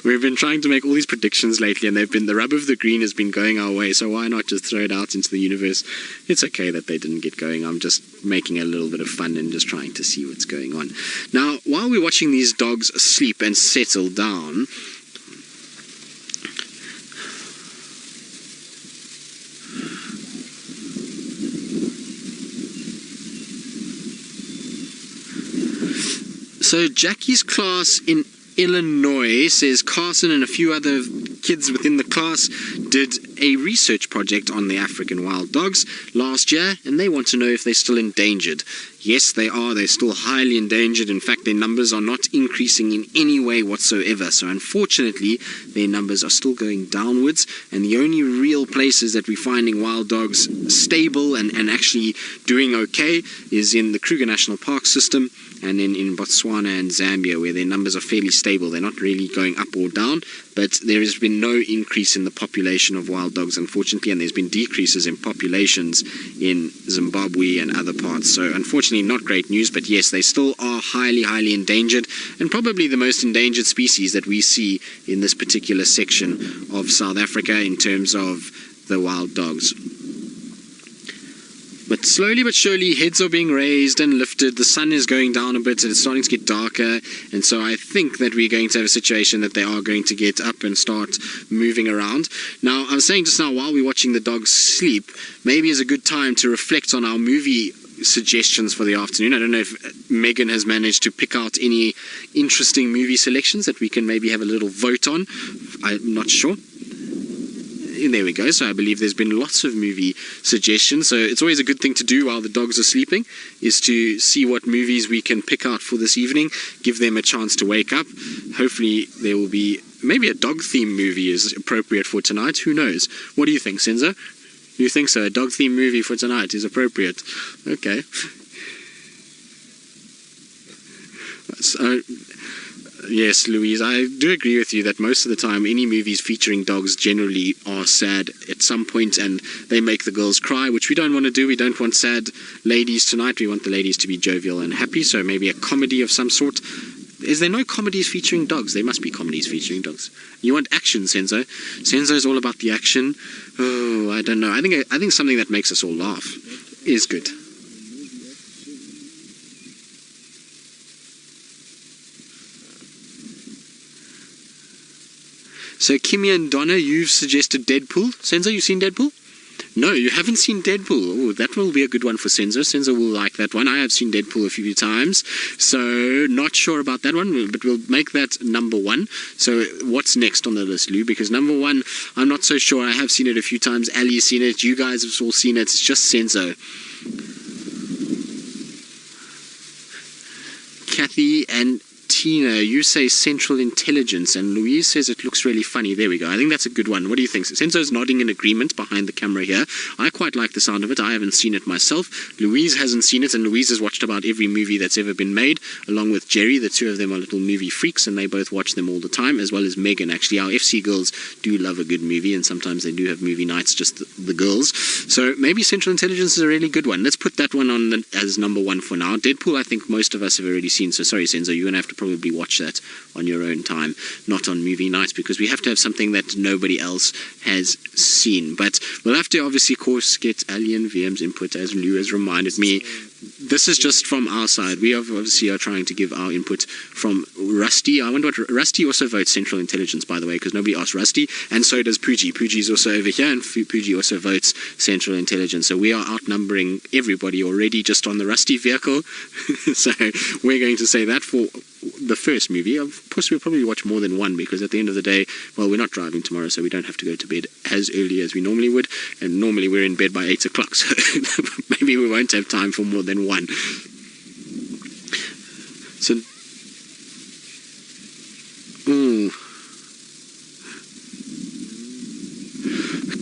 We've been trying to make all these predictions lately, and the rub of the green has been going our way, so why not just throw it out into the universe? It's okay that they didn't get going. I'm just making a little bit of fun and just trying to see what's going on. Now, while we're watching these dogs sleep and settle down, so Jackie's class in Illinois says Carson and a few other kids within the class did a research project on the African wild dogs last year, and they want to know if they're still endangered. Yes, they are. They're still highly endangered. In fact, their numbers are not increasing in any way whatsoever. So unfortunately, their numbers are still going downwards, and the only real places that we're finding wild dogs stable and actually doing okay is in the Kruger National Park system, and then in Botswana and Zambia, where their numbers are fairly stable. They're not really going up or down, but there has been no increase in the population of wild dogs, unfortunately, and there's been decreases in populations in Zimbabwe and other parts. So unfortunately, not great news, but yes, they still are highly, highly endangered, and probably the most endangered species that we see in this particular section of South Africa in terms of the wild dogs. But slowly but surely, heads are being raised and lifted. The sun is going down a bit and it's starting to get darker. And so I think that we're going to have a situation that they are going to get up and start moving around. Now, I was saying just now, while we're watching the dogs sleep, maybe is a good time to reflect on our movie suggestions for the afternoon. I don't know if Megan has managed to pick out any interesting movie selections that we can maybe have a little vote on. I'm not sure. There we go. So I believe there's been lots of movie suggestions. So it's always a good thing to do while the dogs are sleeping, is to see what movies we can pick out for this evening, give them a chance to wake up. Hopefully there will be maybe a dog theme movie is appropriate for tonight. Who knows? What do you think, Senzo? You think so? A dog theme movie for tonight is appropriate. Okay. So, yes, Louise, I do agree with you that most of the time any movies featuring dogs generally are sad at some point, and they make the girls cry, which we don't want to do. We don't want sad ladies tonight. We want the ladies to be jovial and happy, so maybe a comedy of some sort. Is there no comedies featuring dogs? There must be comedies featuring dogs. You want action, Senzo? Senzo's all about the action. Oh, I don't know. I think something that makes us all laugh is good. So Kimmy and Donna, you've suggested Deadpool. Senzo, you seen Deadpool? No, you haven't seen Deadpool. Oh, that will be a good one for Senzo. Senzo will like that one. I have seen Deadpool a few times, so not sure about that one, but we'll make that number one. So what's next on the list, Lou? Because number one, I'm not so sure. I have seen it a few times. Ali's seen it. You guys have all seen it. It's just Senzo. Kathy and Tina, you say Central Intelligence, and Louise says it looks really funny. There we go. I think that's a good one. What do you think? Senzo's nodding in agreement behind the camera here. I quite like the sound of it. I haven't seen it myself. Louise hasn't seen it, and Louise has watched about every movie that's ever been made, along with Jerry. The two of them are little movie freaks, and they both watch them all the time, as well as Megan. Actually, our FC girls do love a good movie, and sometimes they do have movie nights, just the girls. So maybe Central Intelligence is a really good one. Let's put that one on as number one for now. Deadpool, I think most of us have already seen, so sorry, Senzo, you're going to have to probably watch that on your own time, not on movie nights, because we have to have something that nobody else has seen. But we'll have to obviously, of course, get Alien VM's input, as Lou has reminded me. This is just from our side. We obviously are trying to give our input from Rusty. I wonder what Rusty also votes Central Intelligence, by the way, because nobody asked Rusty, and so does Pooji. Pooji's also over here, and Pooji also votes Central Intelligence. So we are outnumbering everybody already just on the Rusty vehicle. So we're going to say that for the first movie. Of course, we'll probably watch more than one, because at the end of the day, well, we're not driving tomorrow, so we don't have to go to bed as early as we normally would, and normally we're in bed by 8 o'clock, so maybe we won't have time for more than one. So,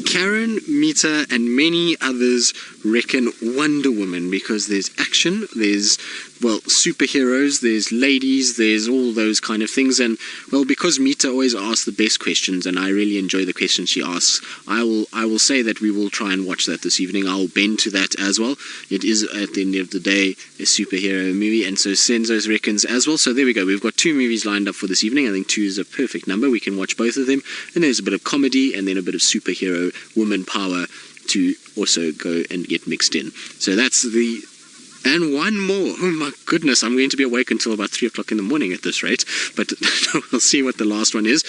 Karen, Mita, and many others reckon Wonder Woman, because there's action, there's, well, superheroes, there's ladies, there's all those kind of things. And, well, because Mita always asks the best questions, and I really enjoy the questions she asks, I will say that we will try and watch that this evening. I'll bend to that as well. It is, at the end of the day, a superhero movie, and so Senzo reckons as well. So there we go. We've got 2 movies lined up for this evening. I think 2 is a perfect number. We can watch both of them. And there's a bit of comedy and then a bit of superhero woman power to also go and get mixed in. So that's the... And one more. Oh my goodness, I'm going to be awake until about 3 o'clock in the morning at this rate. But we'll see what the last one is.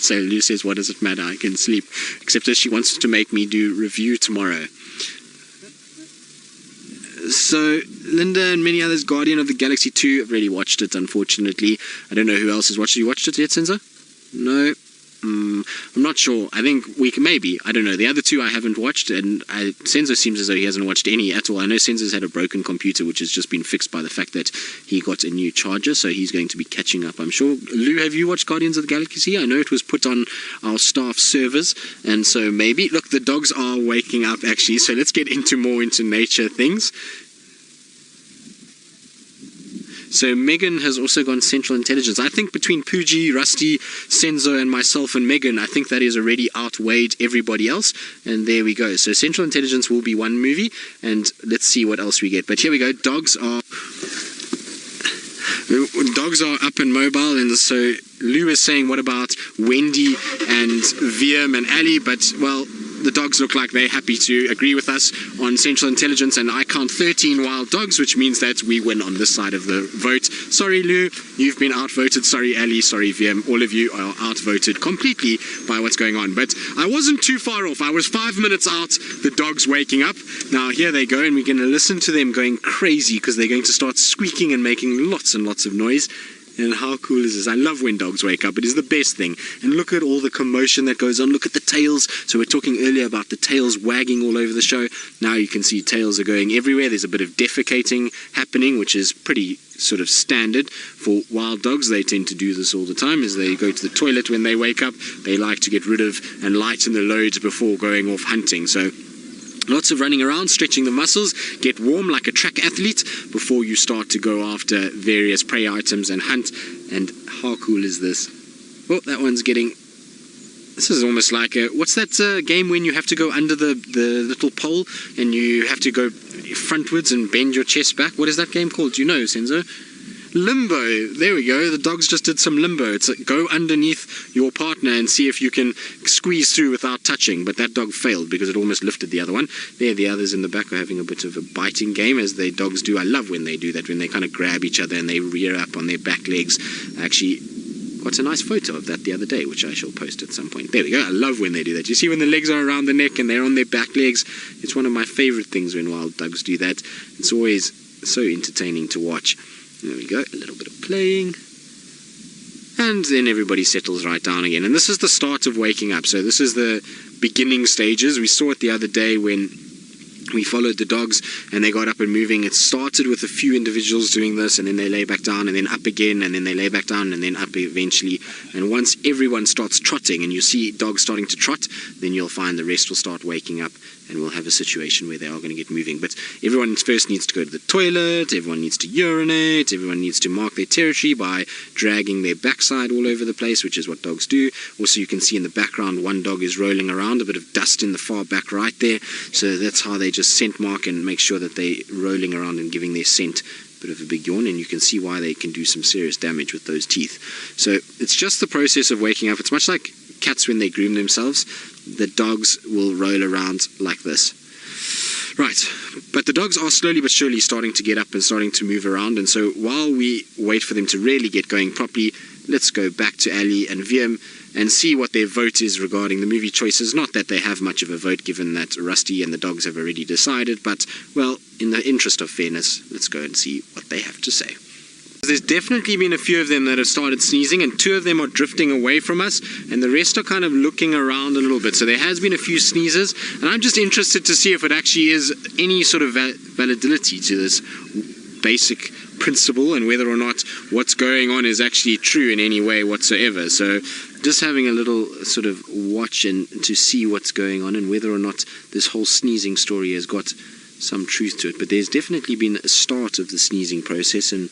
So Lou says, what does it matter? I can sleep. Except that she wants to make me do review tomorrow. So Linda and many others, Guardian of the Galaxy 2, I've already watched it, unfortunately. I don't know who else has watched it. You watched it yet, Senzo? No. I'm not sure. I think we can, maybe. I don't know. The other 2 I haven't watched, and Senzo seems as though he hasn't watched any at all. I know Senzo's had a broken computer, which has just been fixed by the fact that he got a new charger, so he's going to be catching up, I'm sure. Lou, have you watched Guardians of the Galaxy? I know it was put on our staff servers, and so maybe... Look, the dogs are waking up, actually, so let's get more into nature things. So Megan has also gone Central Intelligence. I think between Pooji, Rusty, Senzo and myself and Megan, I think that has already outweighed everybody else. And there we go. So Central Intelligence will be one movie, and let's see what else we get. But here we go. Dogs are up and mobile, and so Lou is saying, what about Wendy and Viam and Ali? But, well, the dogs look like they're happy to agree with us on Central Intelligence, and I count 13 wild dogs, which means that we win on this side of the vote. Sorry, Lou, you've been outvoted. Sorry, Ali, sorry, VM. All of you are outvoted completely by what's going on. But I wasn't too far off. I was 5 minutes out, the dogs waking up. Now, here they go, and we're going to listen to them going crazy because they're going to start squeaking and making lots and lots of noise. And how cool is this? I love when dogs wake up. It is the best thing. And look at all the commotion that goes on. Look at the tails. So we're talking earlier about the tails wagging all over the show. Now you can see tails are going everywhere. There's a bit of defecating happening, which is pretty sort of standard for wild dogs. They tend to do this all the time as they go to the toilet when they wake up. They like to get rid of and lighten the loads before going off hunting. So lots of running around, stretching the muscles, get warm like a track athlete before you start to go after various prey items and hunt. And how cool is this? Oh, that one's getting... This is almost like a... What's that game when you have to go under the little pole and you have to go frontwards and bend your chest back? What is that game called? Do you know, Senzo? Limbo. There we go. The dogs just did some limbo. It's like go underneath your partner and see if you can squeeze through without touching. But that dog failed because it almost lifted the other one. There, the others in the back are having a bit of a biting game, as the dogs do. I love when they do that, when they kind of grab each other and they rear up on their back legs. I actually got a nice photo of that the other day, which I shall post at some point. There we go. I love when they do that. You see when the legs are around the neck and they're on their back legs? It's one of my favorite things when wild dogs do that. It's always so entertaining to watch. There we go, a little bit of playing. And then everybody settles right down again. And this is the start of waking up. So this is the beginning stages. We saw it the other day when we followed the dogs and they got up and moving. It started with a few individuals doing this, and then they lay back down and then up again, and then they lay back down and then up eventually. And once everyone starts trotting and you see dogs starting to trot, then you'll find the rest will start waking up, and we'll have a situation where they are going to get moving. But everyone first needs to go to the toilet, everyone needs to urinate, everyone needs to mark their territory by dragging their backside all over the place, which is what dogs do. Also, you can see in the background one dog is rolling around, a bit of dust in the far back right there. So that's how they just scent mark and make sure that they're rolling around and giving their scent. Bit of a big yawn, and you can see why they can do some serious damage with those teeth. So it's just the process of waking up. It's much like cats when they groom themselves. The dogs will roll around like this. Right, but the dogs are slowly but surely starting to get up and starting to move around, and so while we wait for them to really get going properly, let's go back to Ali and Wiem and see what their vote is regarding the movie choices. Not that they have much of a vote, given that Rusty and the dogs have already decided, but, well, in the interest of fairness, let's go and see what they have to say. There's definitely been a few of them that have started sneezing, and 2 of them are drifting away from us, and the rest are kind of looking around a little bit. So there has been a few sneezes, and I'm just interested to see if it actually is any sort of validity to this basic principle, and whether or not what's going on is actually true in any way whatsoever. So just having a little sort of watch and to see what's going on and whether or not this whole sneezing story has got some truth to it. But there's definitely been a start of the sneezing process, and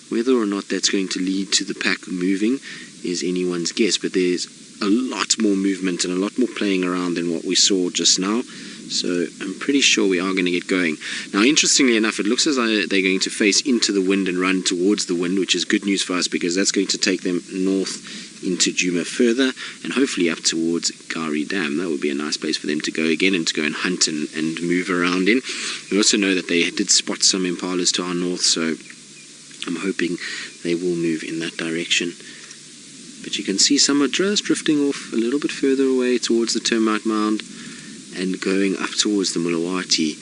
whether or not that's going to lead to the pack moving is anyone's guess. But there's a lot more movement and a lot more playing around than what we saw just now. So I'm pretty sure we are going to get going. Now, interestingly enough, it looks as though they're going to face into the wind and run towards the wind, which is good news for us because that's going to take them north into Djuma further and hopefully up towards Gari Dam. That would be a nice place for them to go again and to go and hunt and move around in. We also know that they did spot some impalas to our north, so I'm hoping they will move in that direction. But you can see some are just drifting off a little bit further away towards the termite mound and going up towards the Mulawati.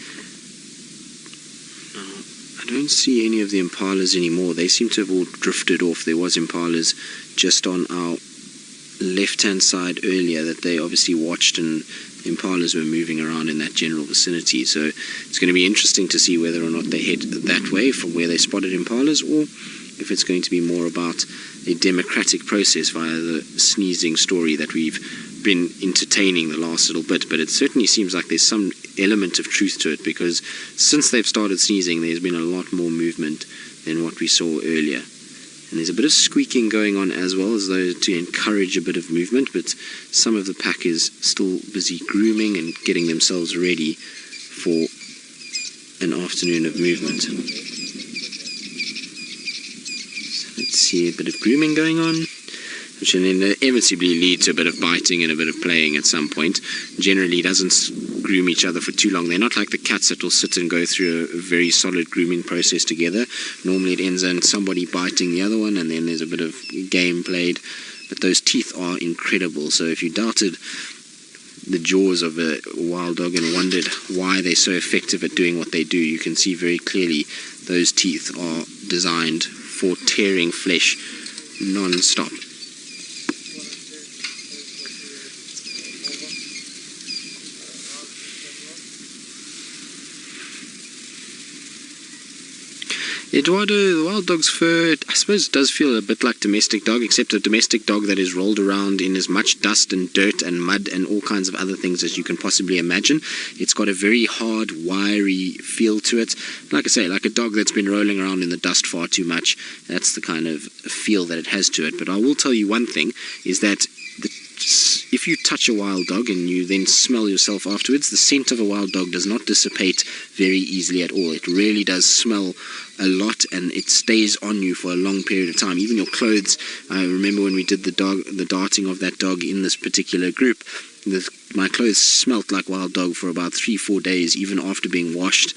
Now, I don't see any of the impalas anymore. They seem to have all drifted off. There was impalas just on our left-hand side earlier that they obviously watched, and impalas were moving around in that general vicinity. So it's going to be interesting to see whether or not they head that way from where they spotted impalas, or if it's going to be more about a democratic process via the sneezing story that we've been entertaining the last little bit. But it certainly seems like there's some element of truth to it, because since they've started sneezing there's been a lot more movement than what we saw earlier. And there's a bit of squeaking going on as well, as though to encourage a bit of movement, but some of the pack is still busy grooming and getting themselves ready for an afternoon of movement. So let's see, a bit of grooming going on, which will inevitably lead to a bit of biting and a bit of playing at some point. Generally doesn't groom each other for too long. They're not like the cats that will sit and go through a very solid grooming process together. Normally it ends in somebody biting the other one, and then there's a bit of game played. But those teeth are incredible. So if you doubted the jaws of a wild dog and wondered why they're so effective at doing what they do, you can see very clearly those teeth are designed for tearing flesh non-stop. Eduardo, the wild dog's fur, I suppose, does feel a bit like domestic dog, except a domestic dog that is rolled around in as much dust and dirt and mud and all kinds of other things as you can possibly imagine. It's got a very hard, wiry feel to it. Like I say, like a dog that's been rolling around in the dust far too much. That's the kind of feel that it has to it. But I will tell you one thing, is that if you touch a wild dog and you then smell yourself afterwards, the scent of a wild dog does not dissipate very easily at all. It really does smell a lot, and it stays on you for a long period of time. Even your clothes. I remember when we did the darting of that dog in this particular group, my clothes smelt like wild dog for about 3-4 days, even after being washed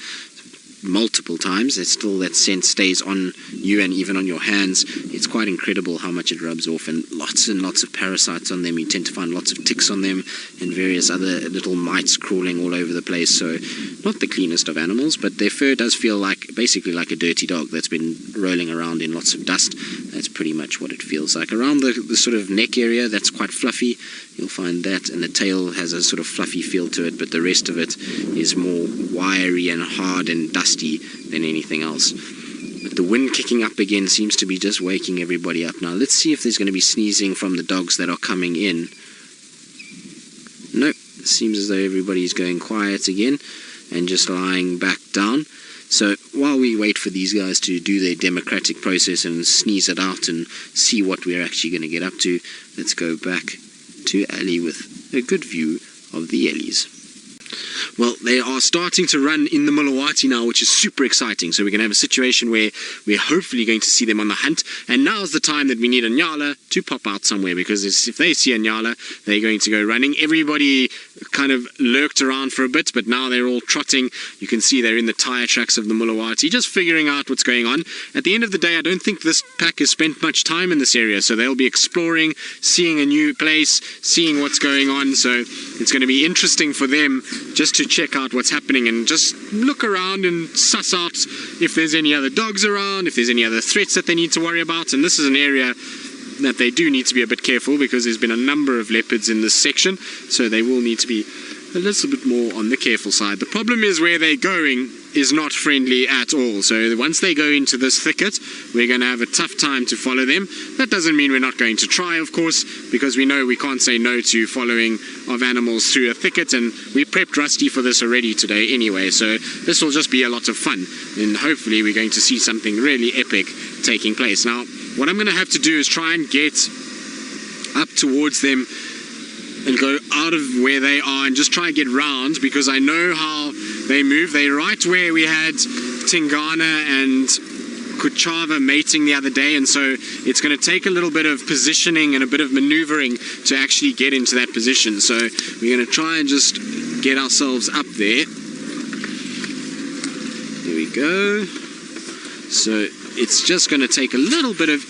multiple times. It's still, that scent stays on you and even on your hands. It's quite incredible how much it rubs off, and lots of parasites on them. You tend to find lots of ticks on them and various other little mites crawling all over the place. So not the cleanest of animals, but their fur does feel like basically like a dirty dog that's been rolling around in lots of dust. That's pretty much what it feels like. Around the sort of neck area, that's quite fluffy. You'll find that, and the tail has a sort of fluffy feel to it, but the rest of it is more wiry and hard and dusty than anything else. But the wind kicking up again seems to be just waking everybody up. Now let's see if there's going to be sneezing from the dogs that are coming in. Nope, it seems as though everybody's going quiet again and just lying back down. So while we wait for these guys to do their democratic process and sneeze it out and see what we're actually going to get up to, let's go back to Ali with a good view of the Ellies. Well, they are starting to run in the Mulawati now, which is super exciting. So we're going to have a situation where we're hopefully going to see them on the hunt. And now's the time that we need a nyala to pop out somewhere, because if they see a nyala, they're going to go running. Everybody kind of lurked around for a bit, but now they're all trotting. You can see they're in the tire tracks of the Mulawati, just figuring out what's going on. At the end of the day, I don't think this pack has spent much time in this area, so they'll be exploring, seeing a new place, seeing what's going on. So it's going to be interesting for them just to check out what's happening and just look around and suss out if there's any other dogs around, if there's any other threats that they need to worry about. And this is an area that they do need to be a bit careful, because there's been a number of leopards in this section, so they will need to be a little bit more on the careful side. The problem is where they're going is not friendly at all. So once they go into this thicket, we're going to have a tough time to follow them. That doesn't mean we're not going to try, of course, because we know we can't say no to following of animals through a thicket, and we prepped Rusty for this already today anyway, so this will just be a lot of fun, and hopefully we're going to see something really epic taking place. Now, what I'm going to have to do is try and get up towards them and go out of where they are and just try and get round, because I know how they move. They're right where we had Tingana and Chitwa mating the other day, and so it's going to take a little bit of positioning and a bit of maneuvering to actually get into that position. So we're going to try and just get ourselves up there. There we go. So it's just going to take a little bit of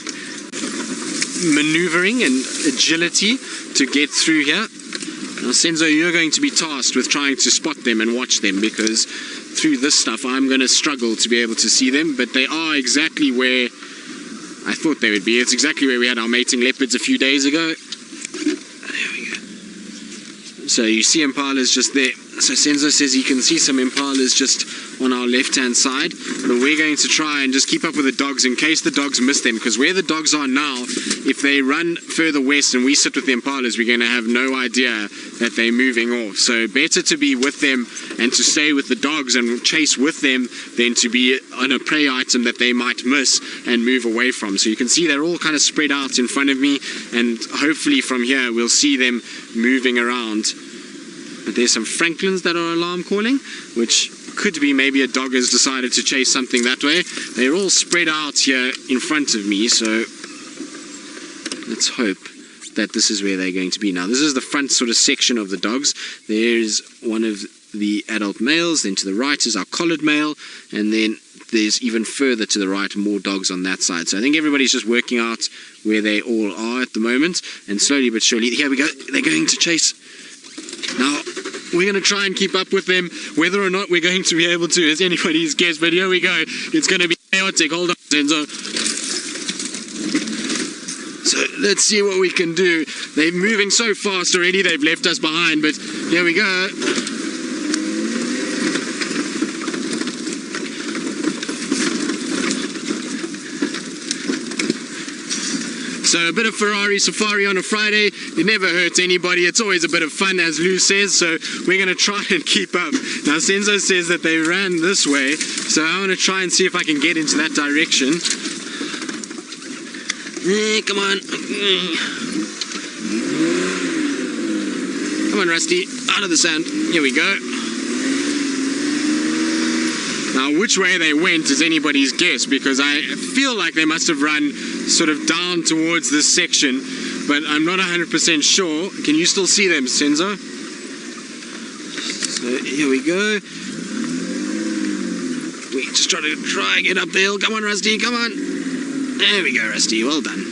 maneuvering and agility to get through here. Now, Senzo, you're going to be tasked with trying to spot them and watch them, because through this stuff I'm going to struggle to be able to see them, but they are exactly where I thought they would be. It's exactly where we had our mating leopards a few days ago. There we go. So you see impalas just there. So Senzo says he can see some impalas just on our left hand side, but we're going to try and just keep up with the dogs in case the dogs miss them, because where the dogs are now, if they run further west and we sit with the impalas, we're going to have no idea that they're moving off. So better to be with them and to stay with the dogs and chase with them than to be on a prey item that they might miss and move away from. So you can see they're all kind of spread out in front of me, and hopefully from here we'll see them moving around. But there's some francolins that are alarm calling, which could be maybe a dog has decided to chase something that way. They're all spread out here in front of me, so let's hope that this is where they're going to be. Now, this is the front sort of section of the dogs. There's one of the adult males, then to the right is our collared male, and then there's even further to the right more dogs on that side. So I think everybody's just working out where they all are at the moment, and slowly but surely, here we go, they're going to chase. Now, we're going to try and keep up with them. Whether or not we're going to be able to is anybody's guess, but here we go. It's going to be chaotic. Hold on, Senzo. So let's see what we can do. They're moving so fast already, they've left us behind, but here we go. So a bit of Ferrari safari on a Friday, it never hurts anybody. It's always a bit of fun, as Lou says, so we're going to try and keep up. Now, Senzo says that they ran this way, so I want to try and see if I can get into that direction. Come on. Come on, Rusty. Out of the sand. Here we go. Now, which way they went is anybody's guess, because I feel like they must have run sort of down towards this section, but I'm not 100% sure. Can you still see them, Senzo? So here we go. We just try and get up the hill. Come on, Rusty, come on. There we go, Rusty, well done.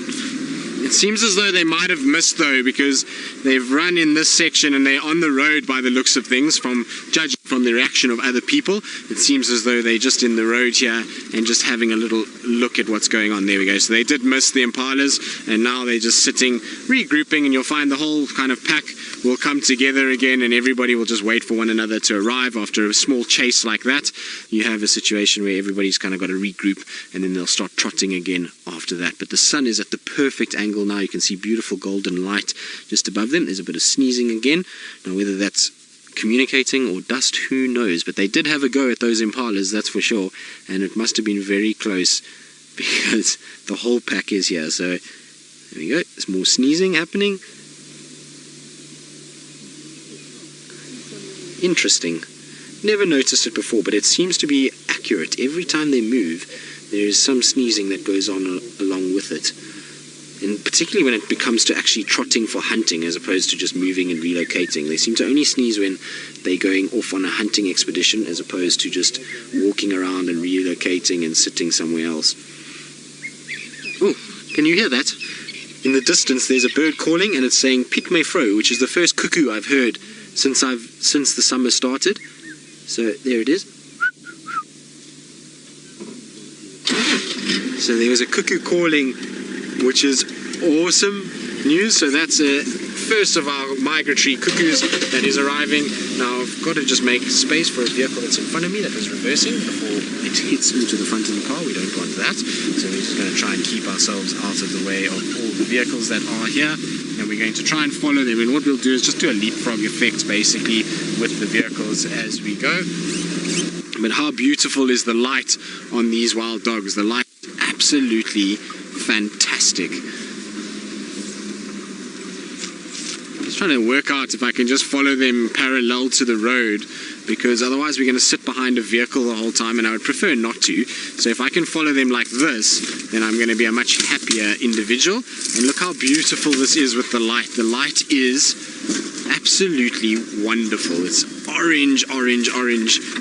It seems as though they might have missed, though, because they've run in this section and they're on the road by the looks of things, from judging from the reaction of other people. It seems as though they're just in the road here and just having a little look at what's going on. There we go. So they did miss the impalas, and now they're just sitting, regrouping, and you'll find the whole kind of pack will come together again, and everybody will just wait for one another to arrive. After a small chase like that, you have a situation where everybody's kind of got to regroup, and then they'll start trotting again after that. But the sun is at the perfect angle now. You can see beautiful golden light just above them. There's a bit of sneezing again. Now, whether that's communicating or dust, who knows, but they did have a go at those impalas, that's for sure, and it must have been very close, because the whole pack is here. So there we go. There's more sneezing happening. Interesting. Never noticed it before, but it seems to be accurate. Every time they move, there is some sneezing that goes on along with it. And particularly when it comes to actually trotting for hunting as opposed to just moving and relocating. They seem to only sneeze when they're going off on a hunting expedition, as opposed to just walking around and relocating and sitting somewhere else. Oh, can you hear that? In the distance there's a bird calling, and it's saying Piet my vrou, which is the first cuckoo I've heard since the summer started. So there it is. So there was a cuckoo calling, which is awesome. news. So that's first of our migratory cuckoos that is arriving. Now I've got to just make space for a vehicle that's in front of me that was reversing before it hits into the front of the car. We don't want that. So we're just going to try and keep ourselves out of the way of all the vehicles that are here. And we're going to try and follow them. And what we'll do is just do a leapfrog effect basically with the vehicles as we go. But how beautiful is the light on these wild dogs? The light is absolutely fantastic. Just trying to work out if I can just follow them parallel to the road, because otherwise we're going to sit behind a vehicle the whole time, and I would prefer not to. So if I can follow them like this, then I'm going to be a much happier individual. And look how beautiful this is with the light. The light is absolutely wonderful. It's orange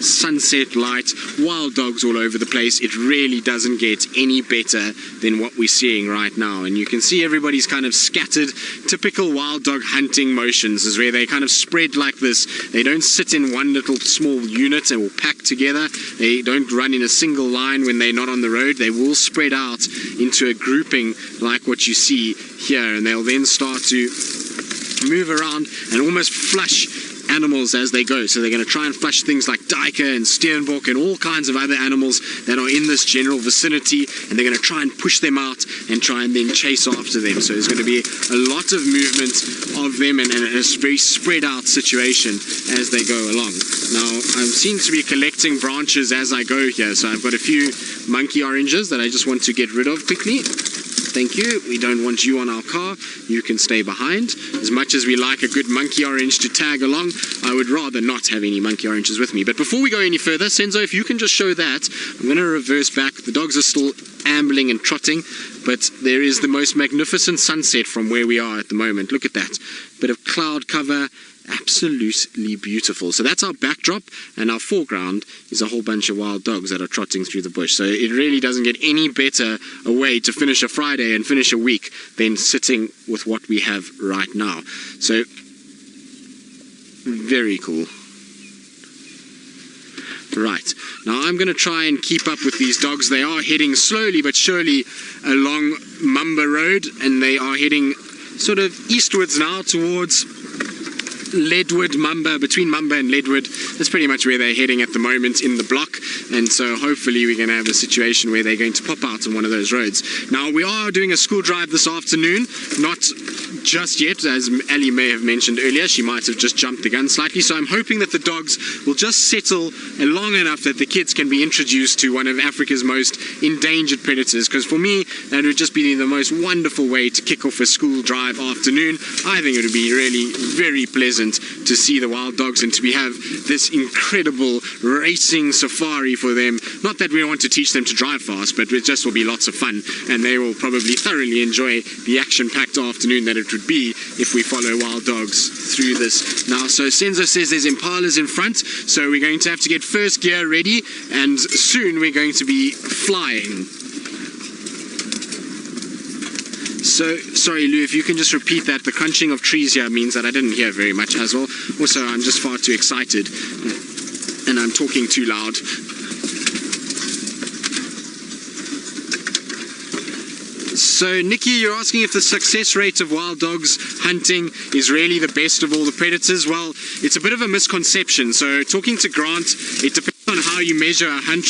sunset light, wild dogs all over the place. It really doesn't get any better than what we're seeing right now. And you can see everybody's kind of scattered. Typical wild dog hunting motions is where they kind of spread like this. They don't sit in one little small unit and will pack together. They don't run in a single line when they're not on the road. They will spread out into a grouping like what you see here, and they'll then start to move around and almost flush animals as they go. So they're going to try and flush things like duiker and steenbok and all kinds of other animals that are in this general vicinity, and they're going to try and push them out and try and then chase after them. So there's going to be a lot of movement of them, and a very spread out situation as they go along. Now I seem to be collecting branches as I go here, so I've got a few monkey oranges that I just want to get rid of quickly. Thank you. We don't want you on our car. You can stay behind. As much as we like a good monkey orange to tag along, I would rather not have any monkey oranges with me. But before we go any further, Senzo, if you can just show that, I'm going to reverse back. The dogs are still ambling and trotting, but there is the most magnificent sunset from where we are at the moment. Look at that. Bit of cloud cover. Absolutely beautiful. So that's our backdrop, and our foreground is a whole bunch of wild dogs that are trotting through the bush. So it really doesn't get any better a way to finish a Friday and finish a week than sitting with what we have right now. So very cool. Right, now I'm going to try and keep up with these dogs. They are heading slowly but surely along Mamba Road, and they are heading sort of eastwards now towards Leadwood, Mamba, between Mamba and Leadwood. That's pretty much where they're heading at the moment in the block, and so hopefully we're going to have a situation where they're going to pop out on one of those roads. Now we are doing a school drive this afternoon, not just yet, as Ali may have mentioned earlier. She might have just jumped the gun slightly, so I'm hoping that the dogs will just settle long enough that the kids can be introduced to one of Africa's most endangered predators, because for me that would just be the most wonderful way to kick off a school drive afternoon. I think it would be really very pleasant to see the wild dogs and to have this incredible racing safari for them. Not that we want to teach them to drive fast, but it just will be lots of fun, and they will probably thoroughly enjoy the action-packed afternoon that it would be if we follow wild dogs through this. Now, so Senzo says there's impalas in front, so we're going to have to get first gear ready, and soon we're going to be flying. So, sorry Lou, if you can just repeat that. The crunching of trees here means that I didn't hear very much as well. Also, I'm just far too excited, and I'm talking too loud. So, Nikki, you're asking if the success rate of wild dogs hunting is really the best of all the predators. Well, it's a bit of a misconception. So, talking to Grant, it depends on how you measure a hunt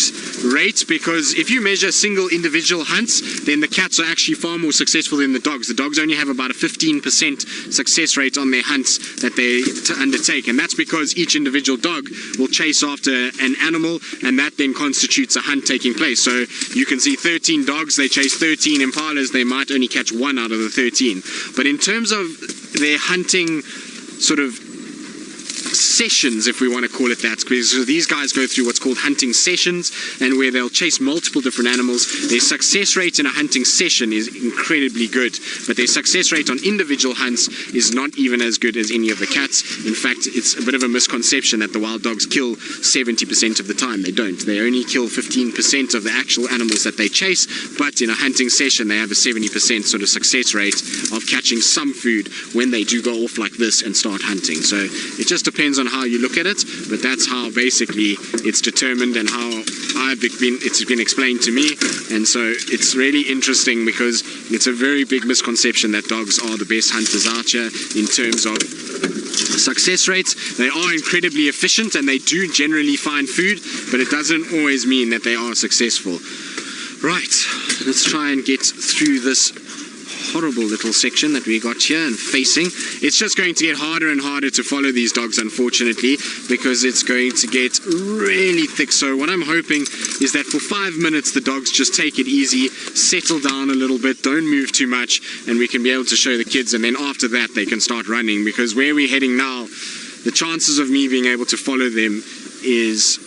rate, because if you measure single individual hunts, then the cats are actually far more successful than the dogs. The dogs only have about a 15% success rate on their hunts that they undertake, and that's because each individual dog will chase after an animal, and that then constitutes a hunt taking place. So you can see 13 dogs, they chase 13 impalas, they might only catch one out of the 13. But in terms of their hunting sort of sessions, if we want to call it that, because these guys go through what's called hunting sessions, and where they'll chase multiple different animals. Their success rate in a hunting session is incredibly good, but their success rate on individual hunts is not even as good as any of the cats. In fact, it's a bit of a misconception that the wild dogs kill 70% of the time. They don't. They only kill 15% of the actual animals that they chase, but in a hunting session they have a 70% sort of success rate of catching some food when they do go off like this and start hunting. So it just depends on how you look at it, but that's how basically it's determined, and how I it's been explained to me, and so it's really interesting because it's a very big misconception that dogs are the best hunters out here in terms of success rates. They are incredibly efficient and they do generally find food, but it doesn't always mean that they are successful. Right, let's try and get through this horrible little section that we got here and facing. It's just going to get harder and harder to follow these dogs, unfortunately, because it's going to get really thick. So what I'm hoping is that for 5 minutes the dogs just take it easy, settle down a little bit, don't move too much, and we can be able to show the kids, and then after that they can start running, because where we're heading now, the chances of me being able to follow them is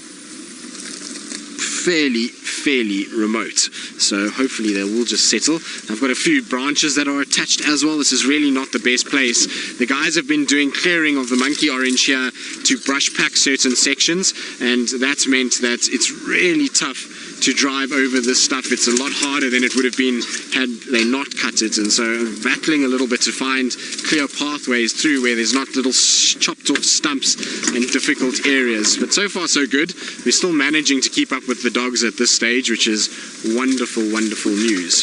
fairly remote. So hopefully they will just settle. I've got a few branches that are attached as well. This is really not the best place. The guys have been doing clearing of the monkey orange here to brush pack certain sections, and that's meant that it's really tough to drive over this stuff. It's a lot harder than it would have been had they not cut it, and so I'm battling a little bit to find clear pathways through where there's not little chopped off stumps and difficult areas. But so far so good. We're still managing to keep up with the dogs at this stage, which is wonderful news.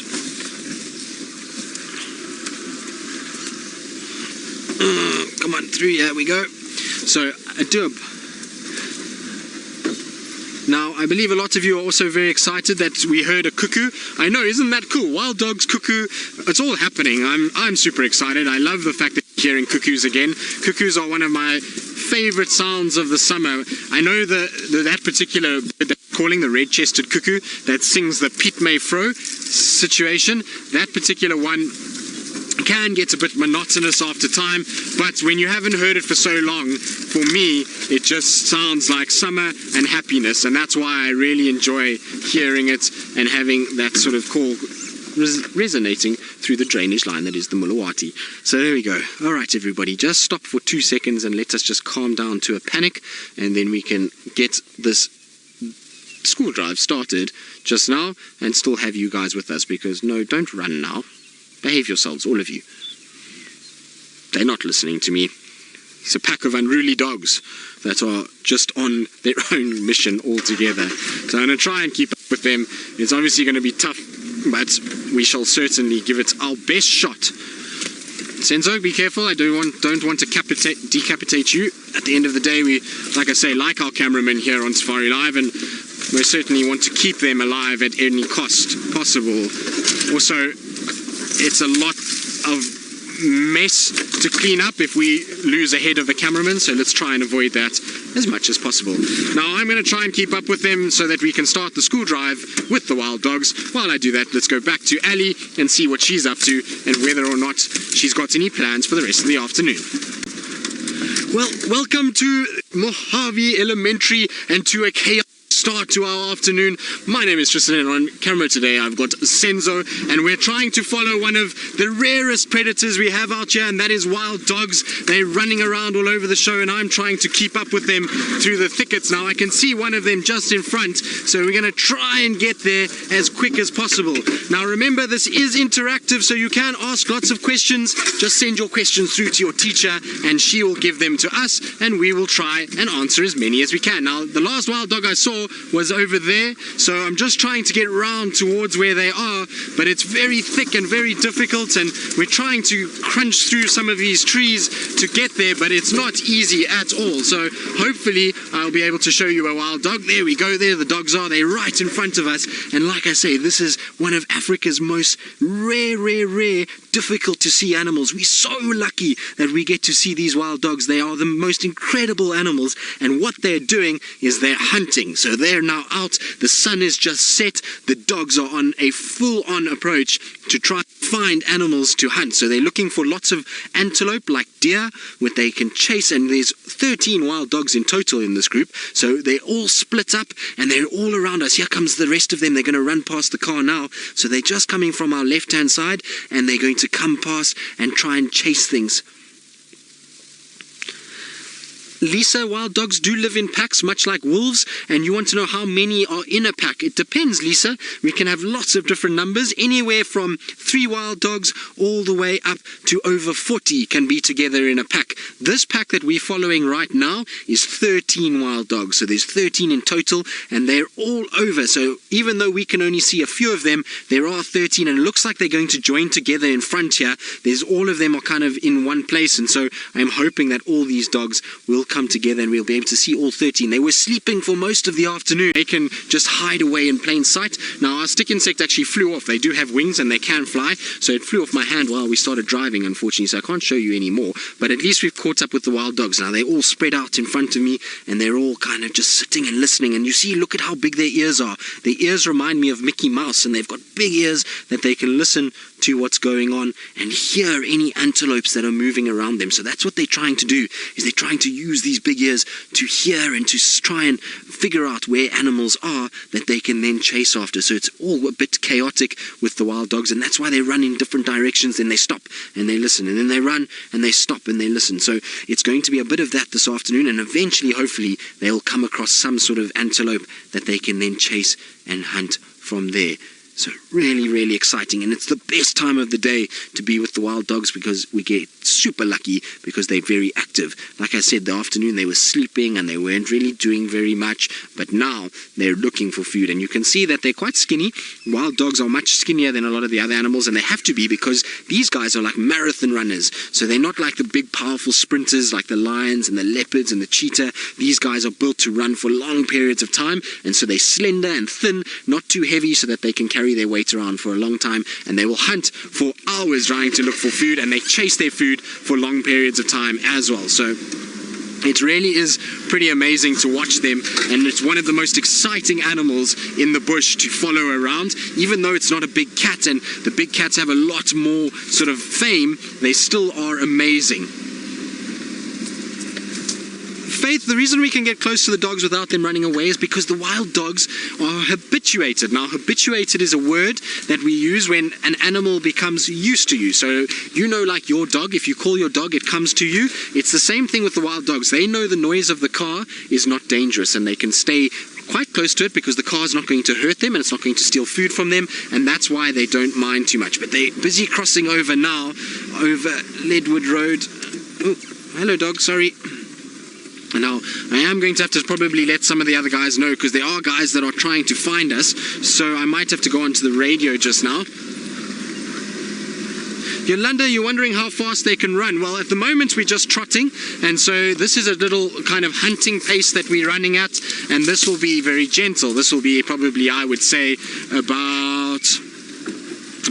Come on through, here we go. So a dub. Now, I believe a lot of you are also very excited that we heard a cuckoo. I know, isn't that cool? Wild dogs, cuckoo, it's all happening. I'm super excited. I love the fact that we're hearing cuckoos again. Cuckoos are one of my favorite sounds of the summer. I know that particular bird that we're calling the red-chested cuckoo that sings the Piet May Fro situation, that particular one can get a bit monotonous after time, but when you haven't heard it for so long, for me it just sounds like summer and happiness, and that's why I really enjoy hearing it and having that sort of call resonating through the drainage line that is the Mulawati. So there we go. Alright everybody, just stop for 2 seconds and let us just calm down to a panic, and then we can get this school drive started just now and still have you guys with us, because no, don't run now. Behave yourselves, all of you. They're not listening to me. It's a pack of unruly dogs that are just on their own mission altogether. So I'm going to try and keep up with them. It's obviously going to be tough, but we shall certainly give it our best shot. Senzo, be careful. I don't want to decapitate you. At the end of the day, we, like I say, like our cameramen here on Safari Live, and we certainly want to keep them alive at any cost possible. Also, it's a lot of mess to clean up if we lose a head of the cameraman, so let's try and avoid that as much as possible. Now I'm going to try and keep up with them so that we can start the school drive with the wild dogs. While I do that, let's go back to Ali and see what she's up to and whether or not she's got any plans for the rest of the afternoon. Well, welcome to Mojave Elementary and to a chaos start to our afternoon. My name is Tristan, and on camera today I've got Senzo, and we're trying to follow one of the rarest predators we have out here, and that is wild dogs. They're running around all over the show, and I'm trying to keep up with them through the thickets. Now I can see one of them just in front, so we're going to try and get there as quick as possible. Now remember, this is interactive, so you can ask lots of questions. Just send your questions through to your teacher and she will give them to us, and we will try and answer as many as we can. Now the last wild dog I saw was over there, so I'm just trying to get round towards where they are, but it's very thick and very difficult, and we're trying to crunch through some of these trees to get there, but it's not easy at all. So hopefully I'll be able to show you a wild dog. There we go, there the dogs are, they're right in front of us, and like I say, this is one of Africa's most rare, difficult to see animals. We're so lucky that we get to see these wild dogs. They are the most incredible animals, and what they're doing is they're hunting. So they're now out, the sun is just set, the dogs are on a full-on approach to try and find animals to hunt. So they're looking for lots of antelope like deer, what they can chase, and there's 13 wild dogs in total in this group, so they all split up and they're all around us. Here comes the rest of them. They're going to run past the car now, so they're just coming from our left-hand side, and they're going to come past and try and chase things. Lisa, wild dogs do live in packs, much like wolves, and you want to know how many are in a pack. It depends, Lisa. We can have lots of different numbers, anywhere from 3 wild dogs all the way up to over 40 can be together in a pack. This pack that we're following right now is 13 wild dogs, so there's 13 in total, and they're all over. So even though we can only see a few of them, there are 13, and it looks like they're going to join together in front here. There's all of them are kind of in one place, and so I'm hoping that all these dogs will come together and we'll be able to see all 13. They were sleeping for most of the afternoon. They can just hide away in plain sight. Now our stick insect actually flew off. They do have wings and they can fly, so it flew off my hand while we started driving, unfortunately, so I can't show you anymore. But at least we've caught up with the wild dogs. Now they're all spread out in front of me and they're all kind of just sitting and listening, and you see, look at how big their ears are. Their ears remind me of Mickey Mouse, and they've got big ears that they can listen to what's going on and hear any antelopes that are moving around them. So that's what they're trying to do, is they're trying to use these big ears to hear and to try and figure out where animals are that they can then chase after. So it's all a bit chaotic with the wild dogs, and that's why they run in different directions. Then they stop and they listen, and then they run and they stop and they listen. So it's going to be a bit of that this afternoon, and eventually, hopefully, they'll come across some sort of antelope that they can then chase and hunt from there. So really, really exciting, and it's the best time of the day to be with the wild dogs because we get super lucky because they're very active. Like I said, the afternoon they were sleeping and they weren't really doing very much, but now they're looking for food, and you can see that they're quite skinny. Wild dogs are much skinnier than a lot of the other animals, and they have to be because these guys are like marathon runners. So they're not like the big powerful sprinters like the lions and the leopards and the cheetah. These guys are built to run for long periods of time, and so they're slender and thin, not too heavy, so that they can carry their weight around for a long time, and they will hunt for hours trying to look for food, and they chase their food for long periods of time as well. So it really is pretty amazing to watch them, and it's one of the most exciting animals in the bush to follow around. Even though it's not a big cat, and the big cats have a lot more sort of fame, they still are amazing. Faith, the reason we can get close to the dogs without them running away is because the wild dogs are habituated. Now, habituated is a word that we use when an animal becomes used to you. So, you know, like your dog, if you call your dog, it comes to you. It's the same thing with the wild dogs. They know the noise of the car is not dangerous, and they can stay quite close to it because the car is not going to hurt them and it's not going to steal food from them, and that's why they don't mind too much. But they're busy crossing over now, over Leadwood Road. Oh, hello dog, sorry. Now, I am going to have to probably let some of the other guys know because there are guys that are trying to find us, so I might have to go onto the radio just now. Yolanda, you're wondering how fast they can run. Well, at the moment we're just trotting, and so this is a little kind of hunting pace that we're running at, and this will be very gentle. This will be probably, I would say, about...